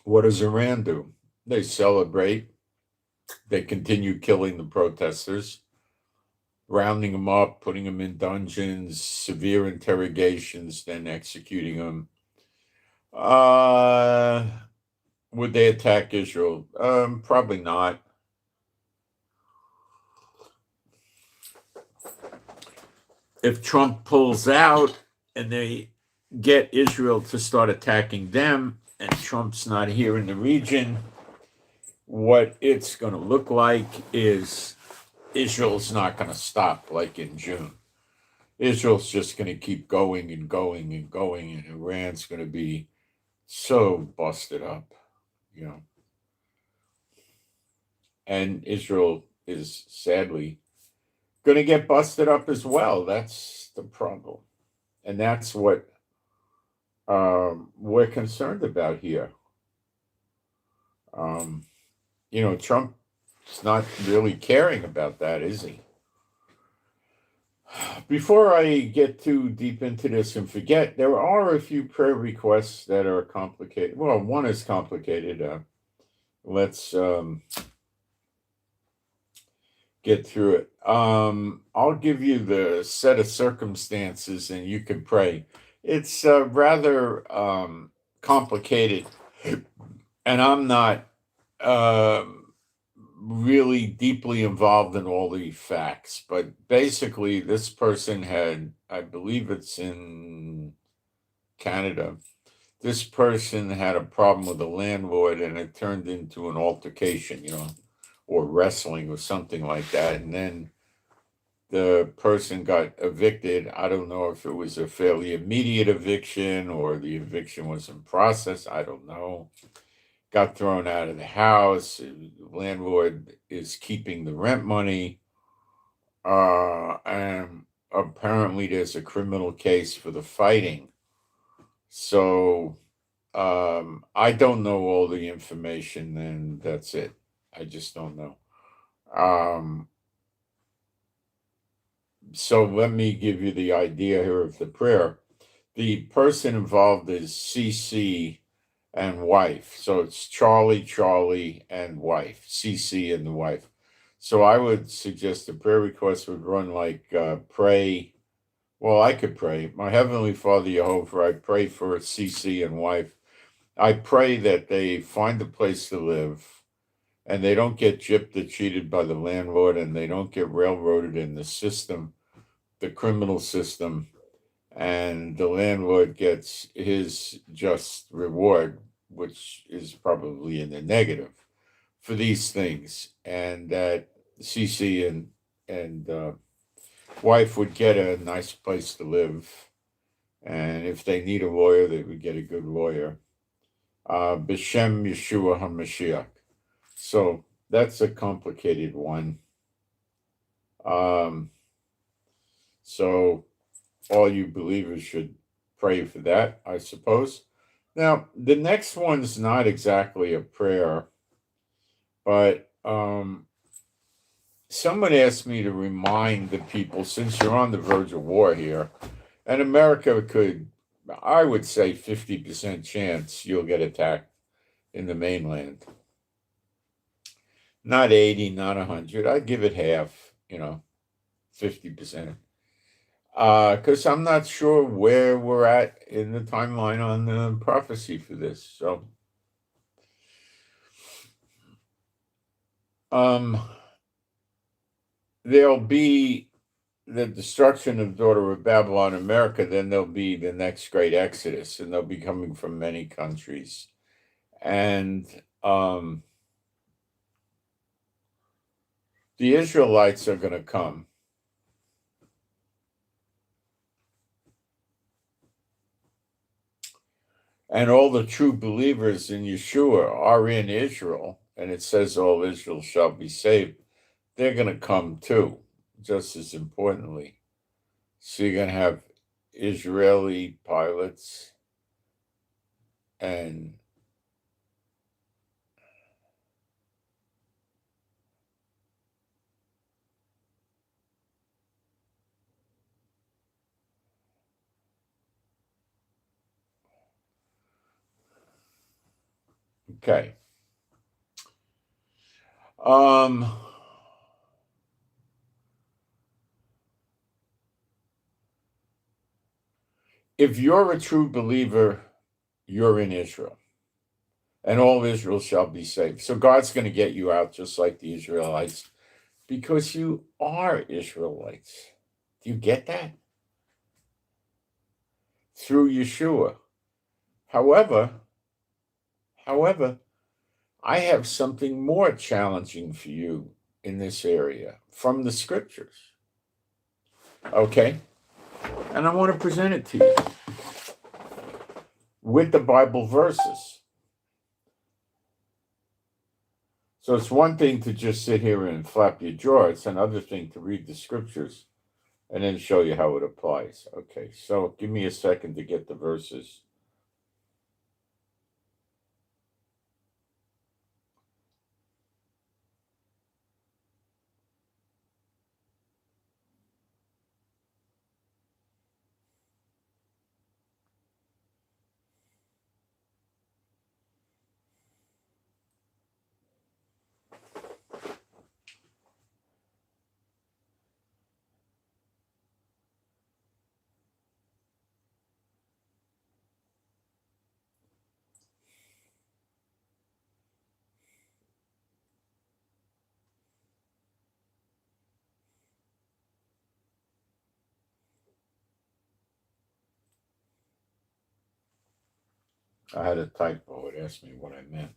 What does Iran do? They celebrate. They continue killing the protesters, rounding them up, putting them in dungeons, severe interrogations, then executing them. Would they attack Israel? Probably not. If Trump pulls out and they get Israel to start attacking them, and Trump's not here in the region, what it's going to look like is Israel's not going to stop like in June. Israel's just going to keep going and going and going, and Iran's going to be so busted up, you know. And Israel is sadly going to get busted up as well. That's the problem. And that's what we're concerned about here. Trump's not really caring about that, is he? Before I get too deep into this and forget, there are a few prayer requests that are complicated. Well, one is complicated. Let's get through it. I'll give you the set of circumstances and you can pray. It's rather complicated, and I'm not really deeply involved in all the facts, but basically this person had, I believe it's in Canada, this person had a problem with the landlord and it turned into an altercation, or wrestling or something like that. And then the person got evicted. I don't know if it was a fairly immediate eviction or the eviction was in process. I don't know. Got thrown out of the house. The landlord is keeping the rent money. And apparently there's a criminal case for the fighting. So I don't know all the information, and that's it. I just don't know. So let me give you the idea here of the prayer. The person involved is CC and wife. So it's Charlie, and wife, CC and the wife. So I would suggest the prayer request would run like pray. Well, I could pray. My Heavenly Father, Jehovah, I pray for CC and wife. I pray that they find a place to live and they don't get gypped or cheated by the landlord and they don't get railroaded in the system, the criminal system, and the landlord gets his just reward, which is probably in the negative for these things, and that CC and wife would get a nice place to live, and if they need a lawyer, they would get a good lawyer. B'Shem Yeshua HaMashiach. So that's a complicated one. So all you believers should pray for that, I suppose. Now, the next one's not exactly a prayer, but someone asked me to remind the people, since you're on the verge of war here, and America could, I would say 50% chance you'll get attacked in the mainland. Not 80, not 100. I'd give it half, 50%. Because I'm not sure where we're at in the timeline on the prophecy for this. So, there'll be the destruction of the daughter of Babylon, America. Then there'll be the next great exodus, and they'll be coming from many countries. And the Israelites are going to come. And all the true believers in Yeshua are in Israel, and it says all Israel shall be saved. They're going to come too, just as importantly. So you're going to have Israeli pilots and okay. If you're a true believer, you're in Israel, and all Israel shall be saved. So God's going to get you out just like the Israelites, because you are Israelites. Do you get that? Through Yeshua. However, I have something more challenging for you in this area from the scriptures. Okay? And I want to present it to you with the Bible verses. So it's one thing to just sit here and flap your jaw. It's another thing to read the scriptures and then show you how it applies. Okay, so give me a second to get the verses. I had a typo. It asked me what I meant.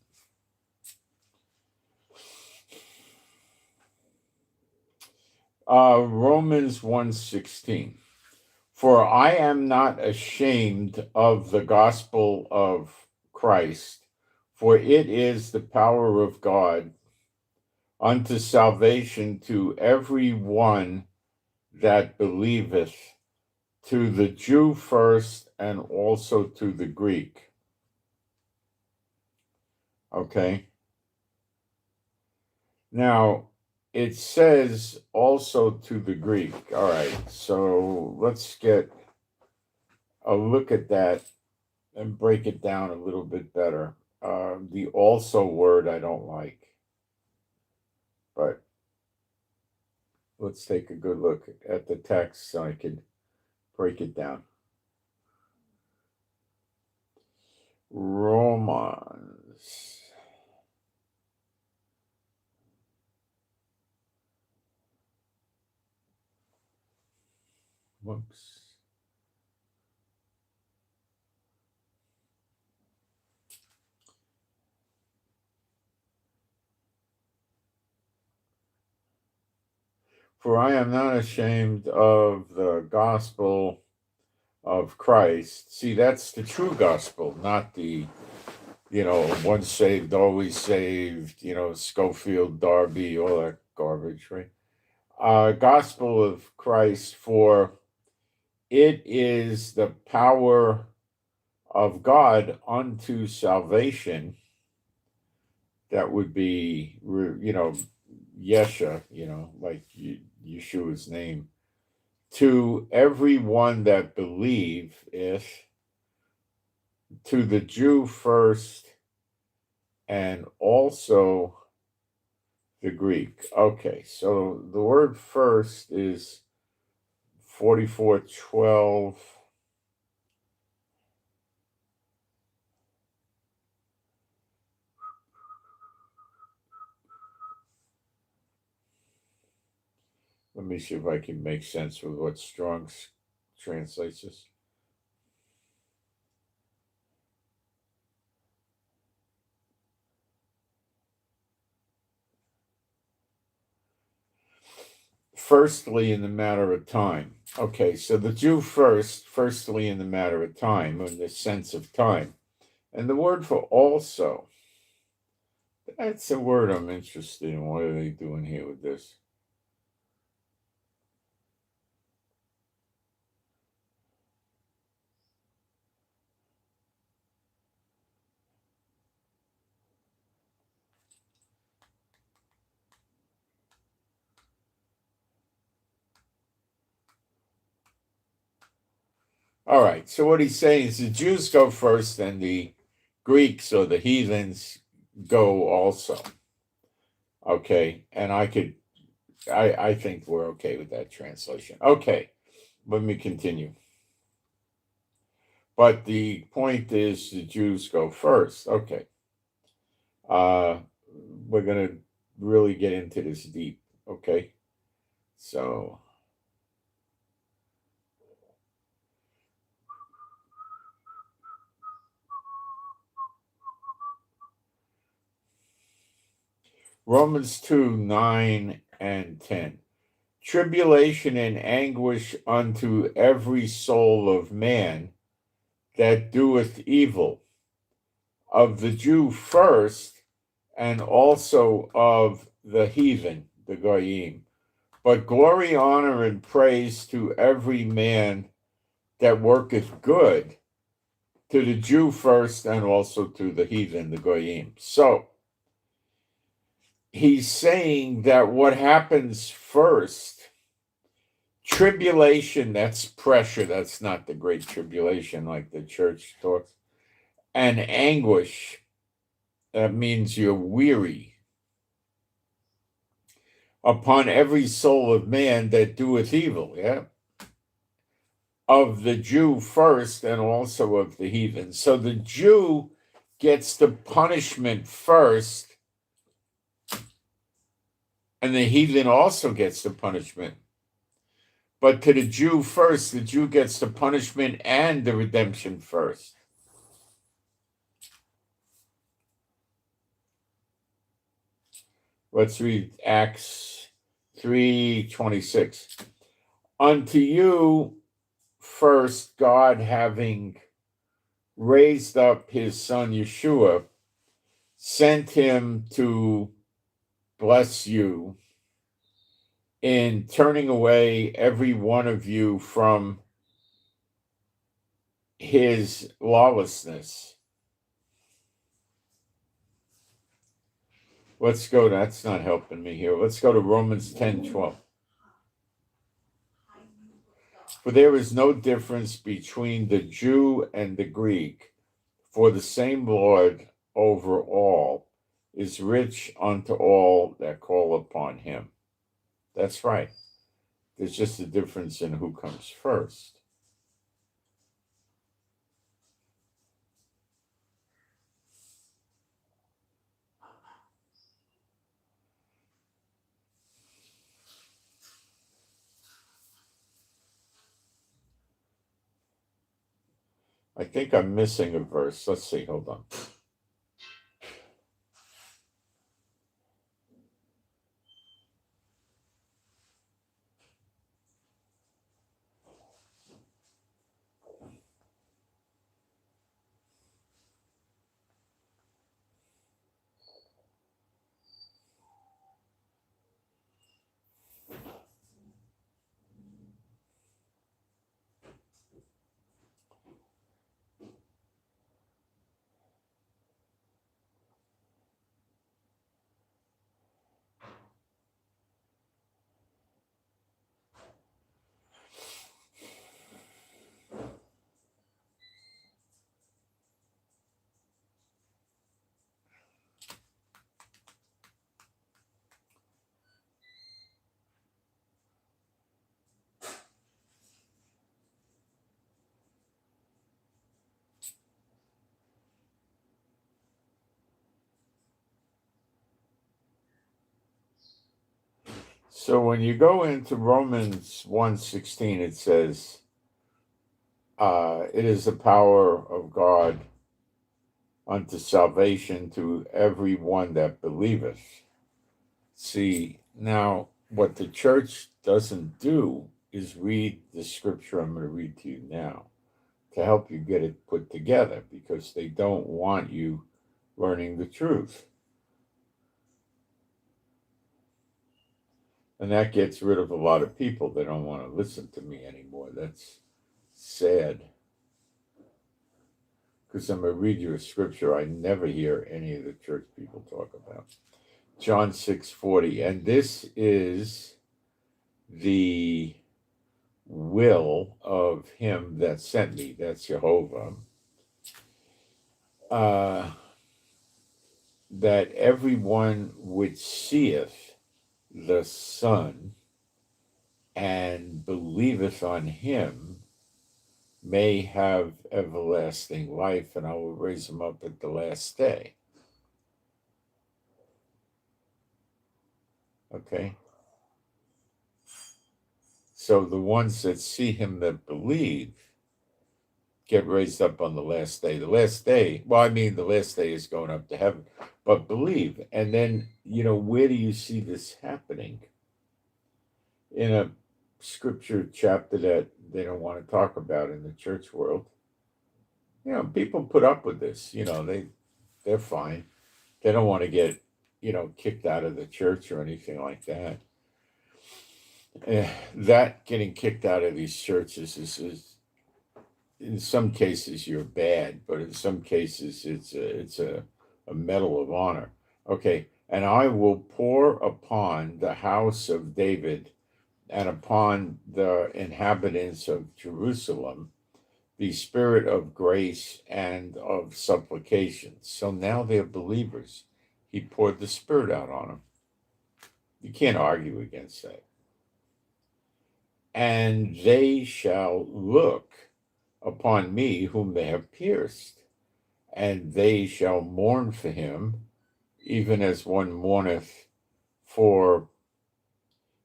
Romans 1:16. For I am not ashamed of the gospel of Christ, for it is the power of God unto salvation to every one that believeth, to the Jew first and also to the Greek. Okay? Now, it says also to the Greek. All right, so let's get a look at that and break it down a little bit better. The also word I don't like, but let's take a good look at the text so I can break it down. Romans. Whoops. For I am not ashamed of the gospel of Christ. See, that's the true gospel, not the, once saved, always saved, Schofield, Darby, all that garbage, right? Gospel of Christ, for it is the power of God unto salvation. That would be, Yesha, like Yeshua's name, to everyone that believeth, to the Jew first and also the Greek. Okay, so the word first is 44:12. Let me see if I can make sense with what Strong's translates this. Firstly, in the matter of time. Okay, so the Jew firstly in the matter of time, in the sense of time. And the word for also, that's a word I'm interested in. What are they doing here with this? All right, so what he's saying is the Jews go first and the Greeks or the heathens go also. Okay, and I think we're okay with that translation. Okay, let me continue. But the point is the Jews go first. Okay. We're going to really get into this deep. Okay. So Romans 2:9-10. Tribulation and anguish unto every soul of man that doeth evil, of the Jew first, and also of the heathen, the Goyim. But glory, honor, and praise to every man that worketh good, to the Jew first, and also to the heathen, the Goyim. So he's saying that what happens first, tribulation, that's pressure, that's not the great tribulation like the church talks, and anguish, that means you're weary, upon every soul of man that doeth evil, yeah? Of the Jew first and also of the heathen. So the Jew gets the punishment first, and the heathen also gets the punishment. But to the Jew first, the Jew gets the punishment and the redemption first. Let's read Acts 3:26. Unto you first, God having raised up his son Yeshua, sent him to bless you in turning away every one of you from his lawlessness. Let's go, that's not helping me here. Let's go to Romans 10:12. For there is no difference between the Jew and the Greek, for the same Lord over all is rich unto all that call upon him. That's right. There's just a difference in who comes first. I think I'm missing a verse. Let's see, hold on. So when you go into Romans 1:16, it says, it is the power of God unto salvation to every one that believeth. See, now what the church doesn't do is read the scripture I'm going to read to you now to help you get it put together, because they don't want you learning the truth. And that gets rid of a lot of people. They don't want to listen to me anymore. That's sad. Because I'm going to read you a scripture I never hear any of the church people talk about. John 6:40. And this is the will of him that sent me. That's Jehovah. That everyone which seeth the Son and believeth on him may have everlasting life, and I will raise him up at the last day. Okay? So the ones that see him that believe get raised up on the last day. The last day, well, I mean, the last day is going up to heaven, but believe. And then, where do you see this happening? In a scripture chapter that they don't want to talk about in the church world. People put up with this. They're fine. They don't want to get, kicked out of the church or anything like that. That getting kicked out of these churches is in some cases you're bad, but in some cases it's a medal of honor. Okay, and I will pour upon the house of David and upon the inhabitants of Jerusalem the spirit of grace and of supplication. So now they're believers. He poured the Spirit out on them. You can't argue against that. And they shall look upon me whom they have pierced, and they shall mourn for him, even as one mourneth for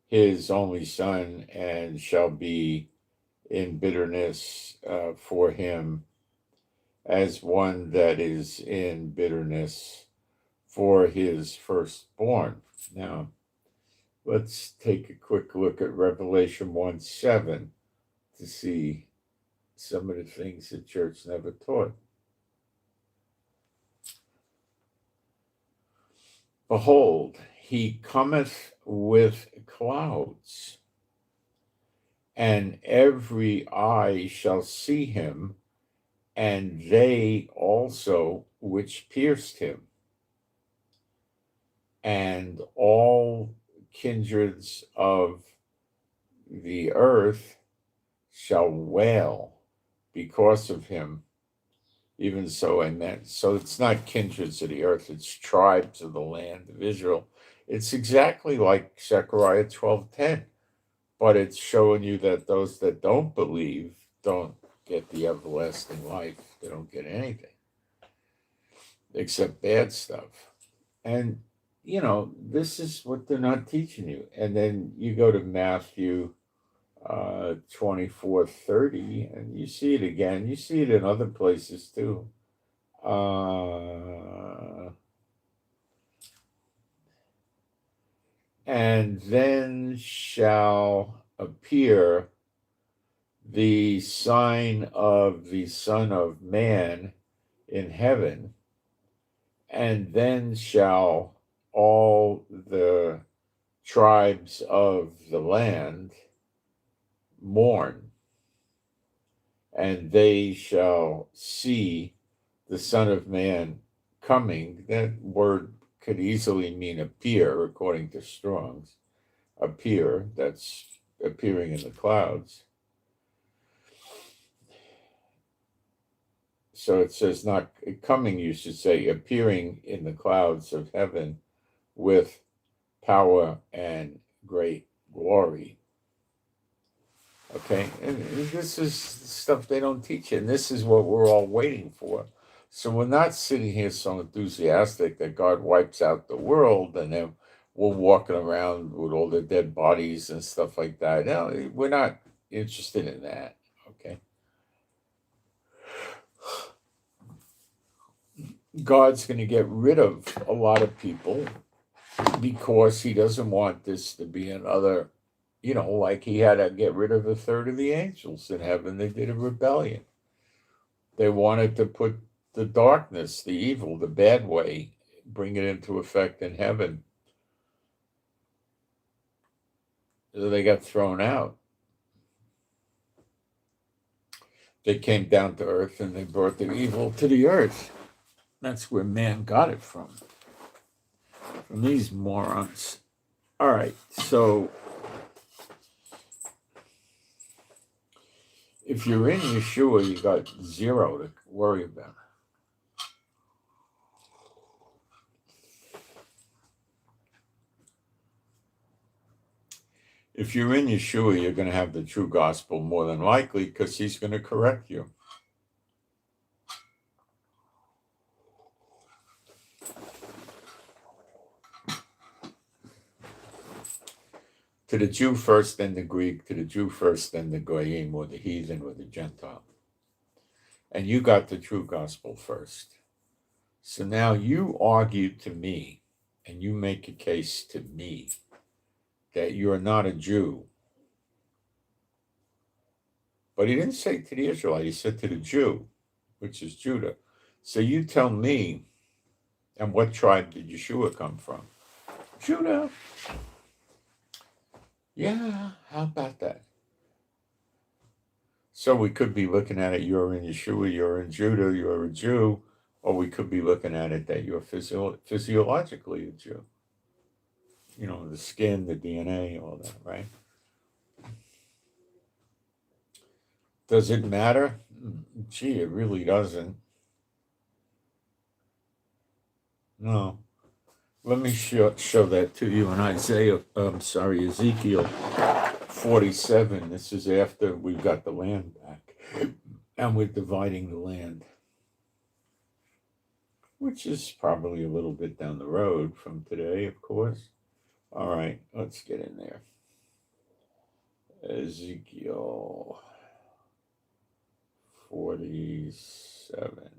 his only son, and shall be in bitterness for him, as one that is in bitterness for his firstborn. Now, let's take a quick look at Revelation 1:7 to see some of the things the church never taught. Behold, he cometh with clouds, and every eye shall see him, and they also which pierced him, and all kindreds of the earth shall wail because of him. Even so, amen. So it's not kindreds of the earth, it's tribes of the land of Israel. It's exactly like Zechariah 12:10, but it's showing you that those that don't believe don't get the everlasting life. They don't get anything except bad stuff. And, this is what they're not teaching you. And then you go to Matthew 24:30, and you see it again. You see it in other places too. And then shall appear the sign of the Son of Man in heaven, and then shall all the tribes of the land mourn, and they shall see the Son of Man coming. That word could easily mean appear, according to Strong's. Appear, that's appearing in the clouds. So it says not coming, you should say appearing in the clouds of heaven with power and great glory. Okay, and this is stuff they don't teach you, and this is what we're all waiting for. So we're not sitting here so enthusiastic that God wipes out the world, and then were walking around with all the dead bodies and stuff like that. No, we're not interested in that. Okay. God's going to get rid of a lot of people because he doesn't want this to be another, like he had to get rid of a third of the angels in heaven. They did a rebellion. They wanted to put the darkness, the evil, the bad way, bring it into effect in heaven. So they got thrown out. They came down to earth and they brought the evil to the earth. That's where man got it from these morons. All right, so if you're in Yeshua, you got zero to worry about. If you're in Yeshua, you're going to have the true gospel more than likely because he's going to correct you. To the Jew first, then the Greek. To the Jew first, then the Goyim, or the heathen, or the Gentile. And you got the true gospel first. So now you argue to me, and you make a case to me that you're not a Jew. But he didn't say to the Israelite, he said to the Jew, which is Judah. So you tell me, and what tribe did Yeshua come from? Judah. Yeah, how about that? So we could be looking at it, you're in Yeshua, you're in Judah, you're a Jew, or we could be looking at it that you're physiologically a Jew. The skin, the DNA, all that, right? Does it matter? Gee, it really doesn't. No. Let me show that to you in Ezekiel 47. This is after we've got the land back and we're dividing the land, which is probably a little bit down the road from today, of course. All right, let's get in there. Ezekiel 47.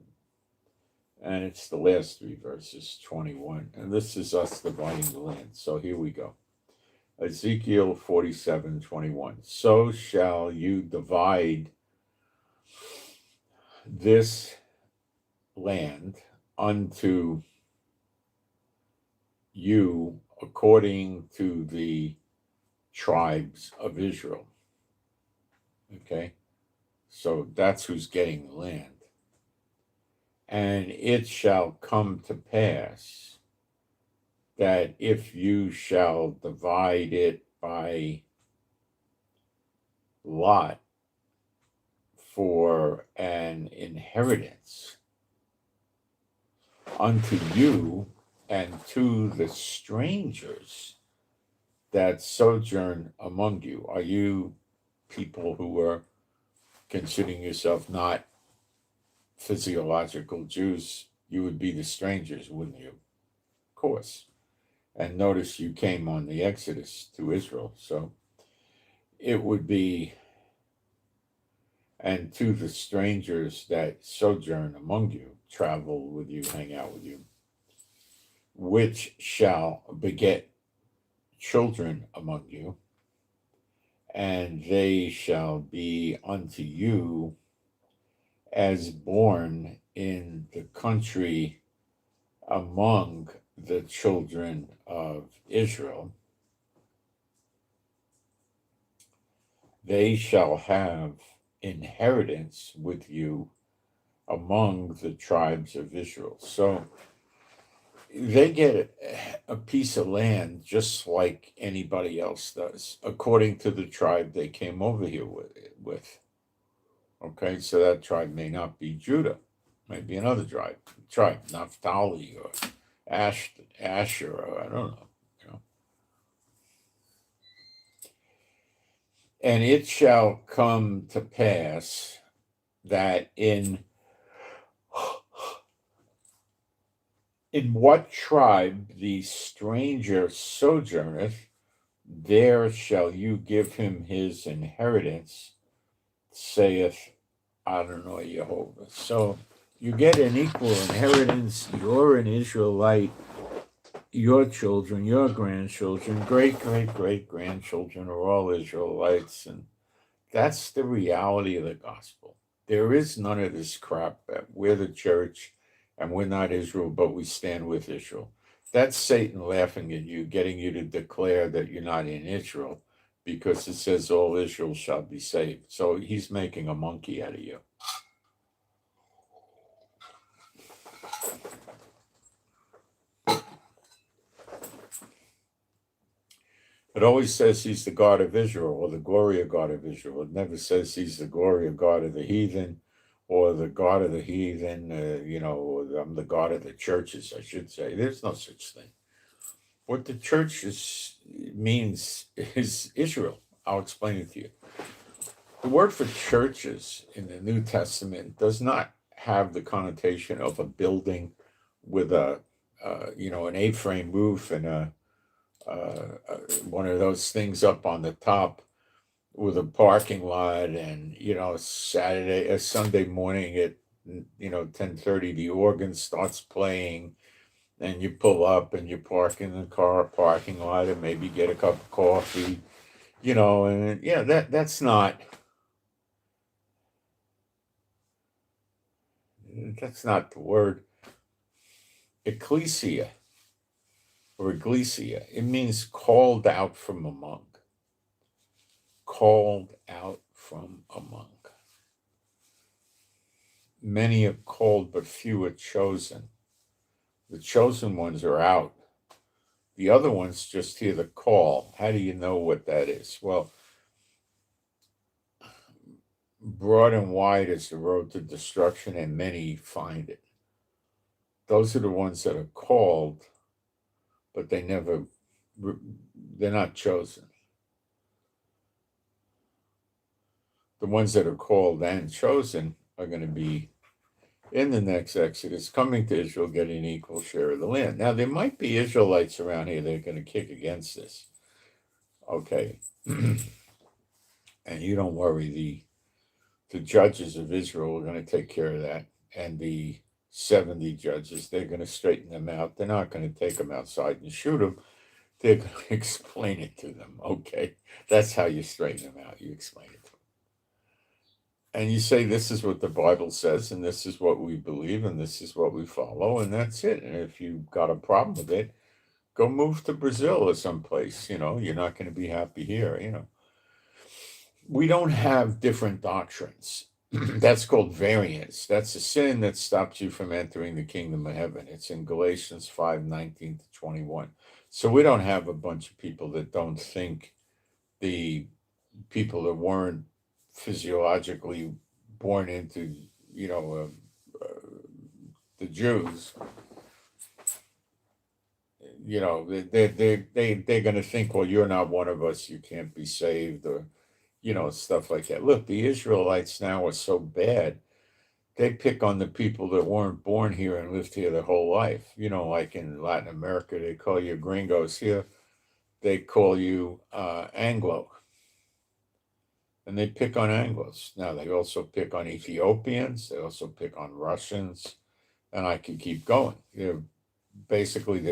And it's the last three verses, 21. And this is us dividing the land. So here we go. Ezekiel 47:21. So shall you divide this land unto you according to the tribes of Israel. Okay? So that's who's getting the land. And it shall come to pass that if you shall divide it by lot for an inheritance unto you and to the strangers that sojourn among you. Are you people who are considering yourself not physiological Jews? You would be the strangers, wouldn't you? Of course. And notice you came on the Exodus to Israel. So it would be, and to the strangers that sojourn among you, travel with you, hang out with you, which shall beget children among you, and they shall be unto you as born in the country among the children of Israel. They shall have inheritance with you among the tribes of Israel. So they get a piece of land just like anybody else does, according to the tribe they came over here with. Okay, so that tribe may not be Judah, might be another tribe, Naphtali or Asher, or I don't know. And it shall come to pass that in In what tribe the stranger sojourneth, there shall you give him his inheritance, saith Adonai Jehovah. So you get an equal inheritance. You're an Israelite. Your children, your grandchildren, great grandchildren are all Israelites. And that's the reality of the gospel. There is none of this crap that we're the church and we're not Israel, but we stand with Israel. That's Satan laughing at you, getting you to declare that you're not in Israel because it says all Israel shall be saved. So he's making a monkey out of you. It always says he's the God of Israel or the glory of God of Israel. It never says he's the glory of God of the heathen or the God of the heathen, or I'm the God of the churches, I should say. There's no such thing. What the church means is Israel. I'll explain it to you. The word for churches in the New Testament does not have the connotation of a building with an A-frame roof and one of those things up on the top with a parking lot, and Sunday morning at 10:30 the organ starts playing, and you pull up and you park in the car parking lot and maybe get a cup of coffee, and that's not the word. Ecclesia or ecclesia, it means called out from among. Called out from among. Many are called, but few are chosen. The chosen ones are out. The other ones just hear the call. How do you know what that is? Well, broad and wide is the road to destruction, and many find it. Those are the ones that are called, but they're not chosen. The ones that are called and chosen are going to be in the next Exodus, coming to Israel, getting an equal share of the land. Now, there might be Israelites around here that are going to kick against this. Okay. And you don't worry, the judges of Israel are going to take care of that. And the 70 judges, they're going to straighten them out. They're not going to take them outside and shoot them. They're going to explain it to them. Okay. That's how you straighten them out. You explain it to them. And you say, this is what the Bible says, and this is what we believe, and this is what we follow, and that's it. And if you've got a problem with it, go move to Brazil or someplace. You're not going to be happy here. We don't have different doctrines. That's called variance. That's a sin that stops you from entering the kingdom of heaven. It's in Galatians 5:19-21. So we don't have a bunch of people that don't think the people that weren't physiologically born into, the Jews, they're going to think, well, you're not one of us, you can't be saved, or, stuff like that. Look, the Israelites now are so bad, they pick on the people that weren't born here and lived here their whole life. Like in Latin America, they call you gringos. Here, they call you Anglo. And they pick on Anglos. Now, they also pick on Ethiopians. They also pick on Russians. And I can keep going. They're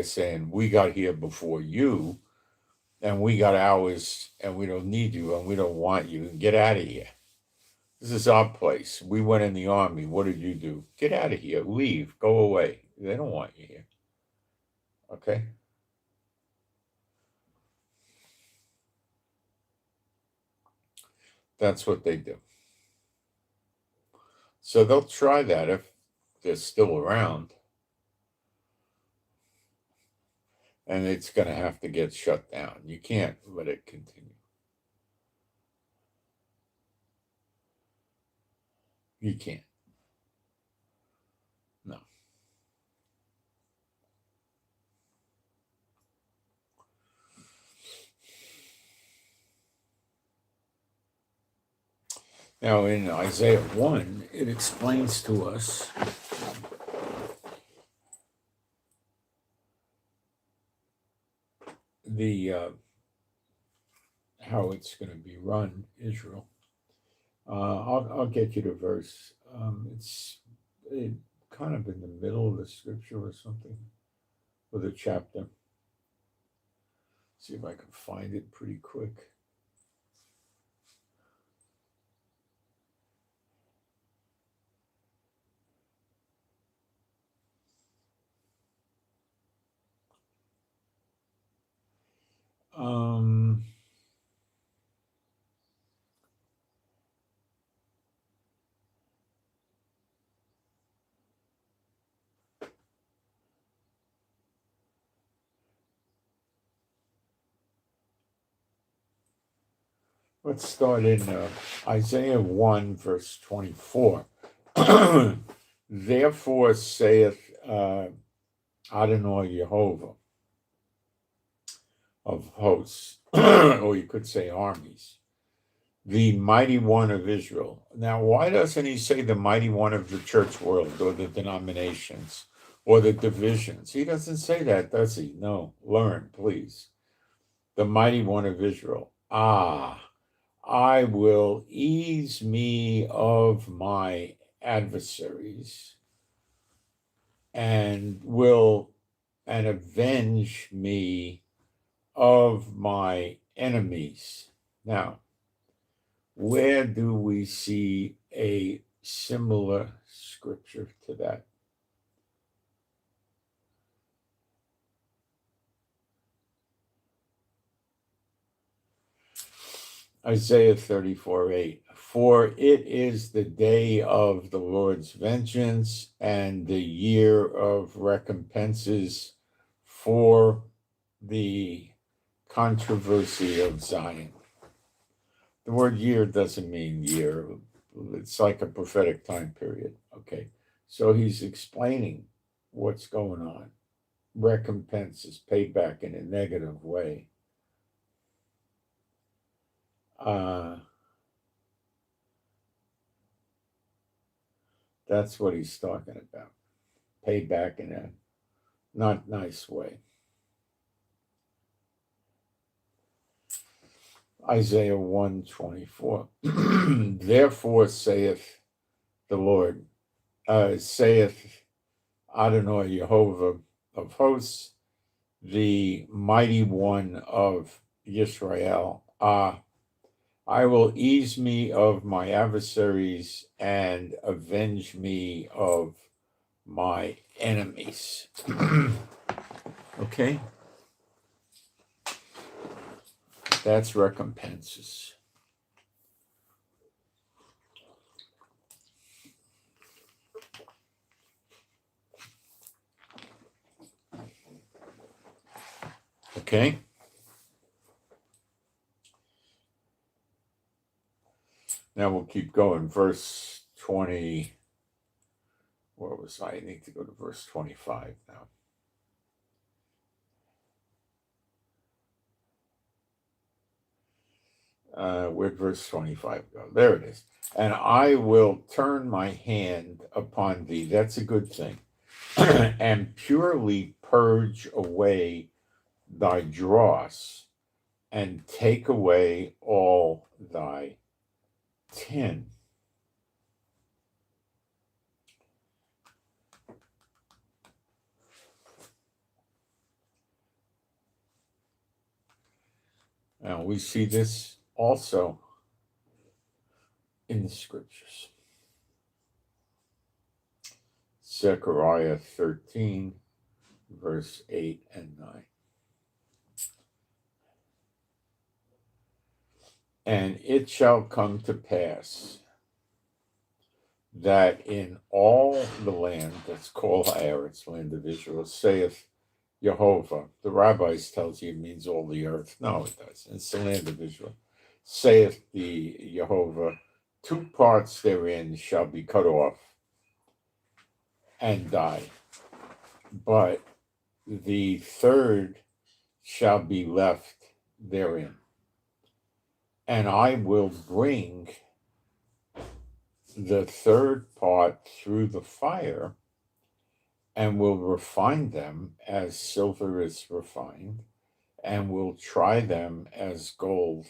saying, we got here before you, and we got ours, and we don't need you, and we don't want you. Get out of here. This is our place. We went in the army. What did you do? Get out of here. Leave. Go away. They don't want you here. Okay? That's what they do. So they'll try that if they're still around. And it's going to have to get shut down. You can't let it continue. You can't. No. Now, in Isaiah 1, it explains to us the how it's going to be run, Israel. I'll get you to verse. It's kind of in the middle of the scripture or something, or the chapter. See if I can find it pretty quick. Let's start in Isaiah 1, verse 24. Therefore saith Adonai Jehovah of hosts, or you could say armies, the mighty one of Israel. Now, why doesn't he say the mighty one of the church world or the denominations or the divisions? He doesn't say that, does he? No. Learn, please. The mighty one of Israel. I will ease me of my adversaries and avenge me of my enemies. Now, where do we see a similar scripture to that? Isaiah 34:8. For it is the day of the Lord's vengeance and the year of recompenses for the controversy of Zion. The word year doesn't mean year. It's like a prophetic time period. Okay. So he's explaining what's going on. Recompense is paid back in a negative way. That's what he's talking about. Paid back in a not nice way. Isaiah 1:24. Therefore saith the Lord, saith Adonai Jehovah of hosts, the mighty one of Israel. I will ease me of my adversaries and avenge me of my enemies. Okay? That's recompenses. Okay? Now we'll keep going. Verse 20. Where was I? I need to go to verse 25 now. Where'd verse 25 go? There it is. And I will turn my hand upon thee. That's a good thing. And purely purge away thy dross and take away all thy tin. Now we see this also in the scriptures. Zechariah 13, verse 8 and 9. And it shall come to pass that in all the land that's called Haaretz, land of Israel, saith Jehovah. The rabbis tells you it means all the earth. No, it doesn't. It's the land of Israel. Saith the Jehovah, 2 parts therein shall be cut off and die, but the third shall be left therein. And I will bring the third part through the fire and will refine them as silver is refined, and will try them as gold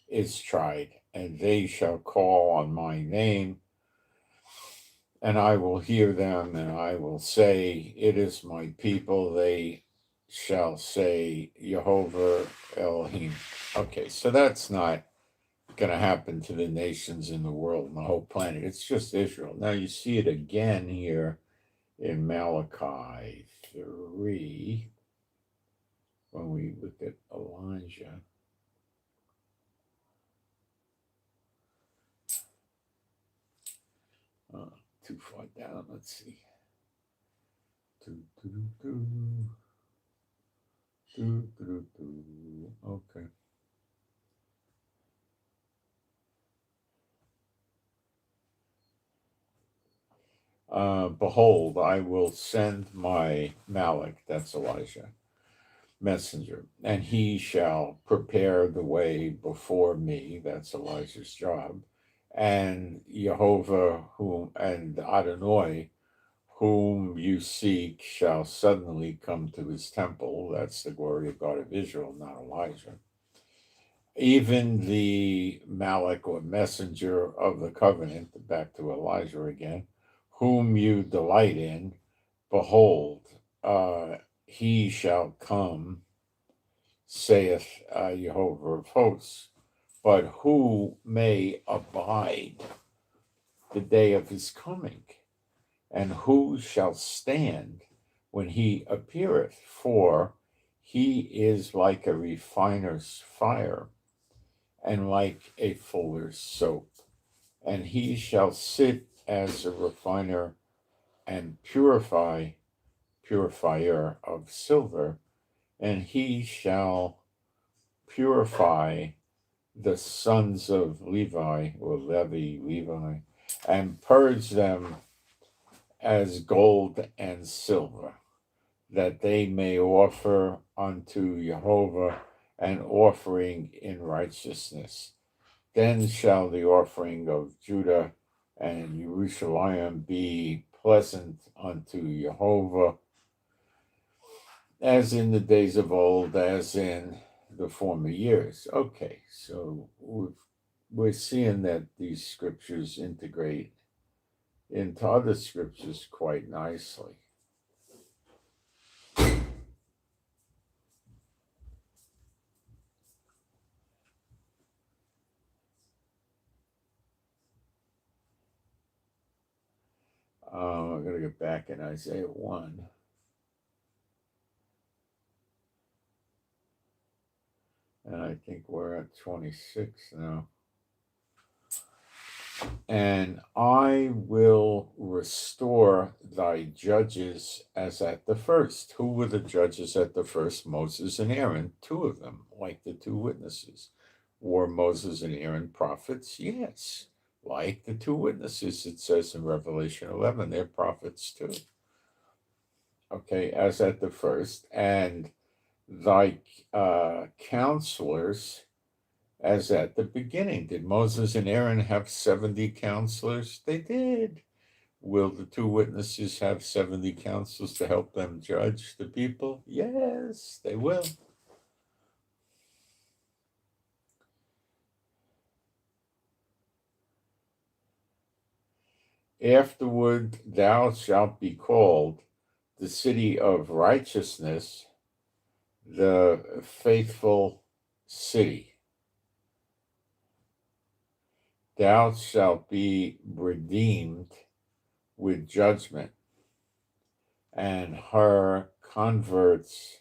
is tried, and they shall call on my name, and I will hear them, and I will say, it is my people. They shall say, Jehovah Elohim. Okay, so that's not going to happen to the nations in the world and the whole planet. It's just Israel. Now you see it again here in Malachi 3 when we look at Elijah. Too far down. Let's see. Okay. Behold, I will send my Malach, that's Elijah, messenger, and he shall prepare the way before me, that's Elijah's job, and Jehovah and Adonai, whom you seek, shall suddenly come to his temple, that's the glory of God of Israel, not Elijah. Even the Malach or messenger of the covenant, back to Elijah again, whom you delight in, behold, he shall come, saith Jehovah of hosts. But who may abide the day of his coming? And who shall stand when he appeareth? For he is like a refiner's fire, and like a fuller's soap. And he shall sit as a refiner and purifier of silver, and he shall purify the sons of Levi, or Levi, and purge them as gold and silver, that they may offer unto Jehovah an offering in righteousness. Then shall the offering of Judah and Jerusalem be pleasant unto Jehovah, as in the days of old, as in the former years. Okay, so we're seeing that these scriptures integrate into other scriptures quite nicely. I'm going to get back in Isaiah 1. And I think we're at 26 now. And I will restore thy judges as at the first. Who were the judges at the first? Moses and Aaron, two of them, like the two witnesses. Were Moses and Aaron prophets? Yes. Like the two witnesses, it says in Revelation 11, they're prophets too. Okay, as at the first. And thy counselors as at the beginning. Did Moses and Aaron have 70 counselors? They did. Will the two witnesses have 70 counselors to help them judge the people? Yes, they will. Afterward, thou shalt be called the city of righteousness, the faithful city. Thou shalt be redeemed with judgment, and her converts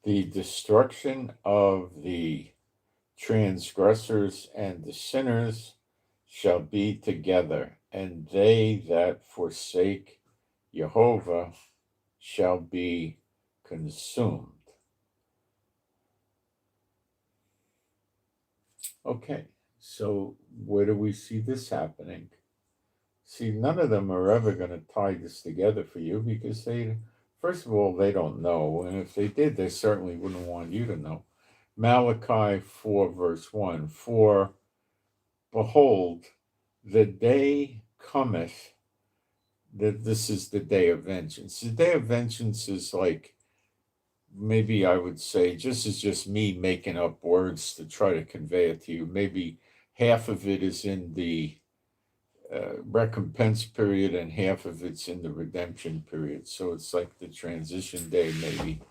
the destruction of the transgressors and the sinners shall be together, and they that forsake Jehovah shall be consumed. Okay, so where do we see this happening? See, none of them are ever going to tie this together for you because first of all, they don't know. And if they did, they certainly wouldn't want you to know. Malachi 4, verse 1, for behold, the day cometh that this is the day of vengeance. The day of vengeance is like, maybe I would say, just me making up words to try to convey it to you. Maybe half of it is in the recompense period and half of it's in the redemption period. So it's like the transition day, maybe.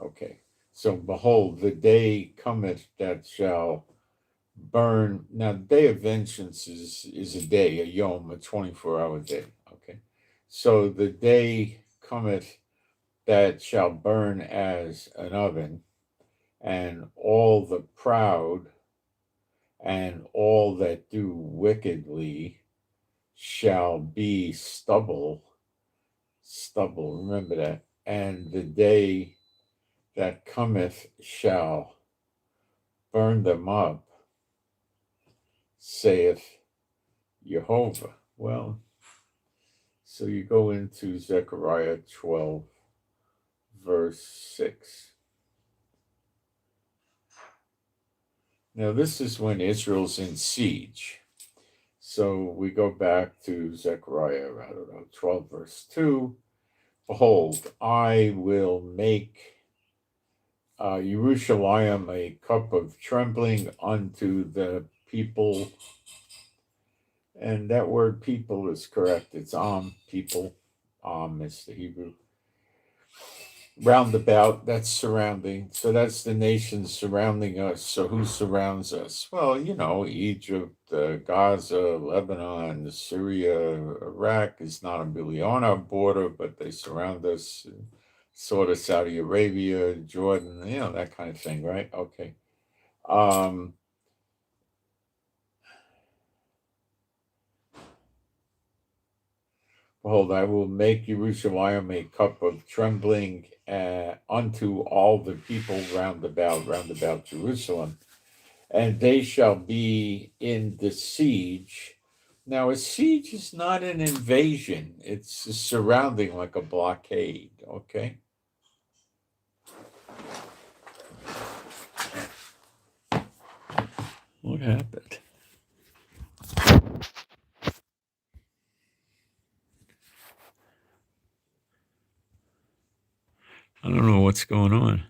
Okay. So behold, the day cometh that shall burn. Now, the day of vengeance is a day, a yom, a 24-hour day. Okay. So the day cometh that shall burn as an oven, and all the proud and all that do wickedly shall be stubble, remember that, and the day that cometh shall burn them up, saith Jehovah. Well, so you go into Zechariah 12, verse 6. Now, this is when Israel's in siege. So we go back to Zechariah, 12, verse 2. Behold, I will make Jerusalem a cup of trembling unto the people. And that word people is correct. It's people. Is the Hebrew. Roundabout, that's surrounding. So that's the nations surrounding us. So who surrounds us? Well, Egypt, Gaza, Lebanon, Syria, Iraq is not really on our border, but they surround us. Sort of Saudi Arabia, Jordan, that kind of thing, right? Okay. Behold, I will make Jerusalem a cup of trembling unto all the people round about Jerusalem, and they shall be in the siege. Now, a siege is not an invasion. It's a surrounding, like a blockade, okay? What happened? I don't know what's going on.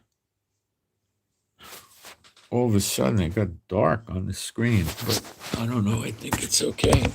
All of a sudden, it got dark on the screen, but I don't know. I think it's okay.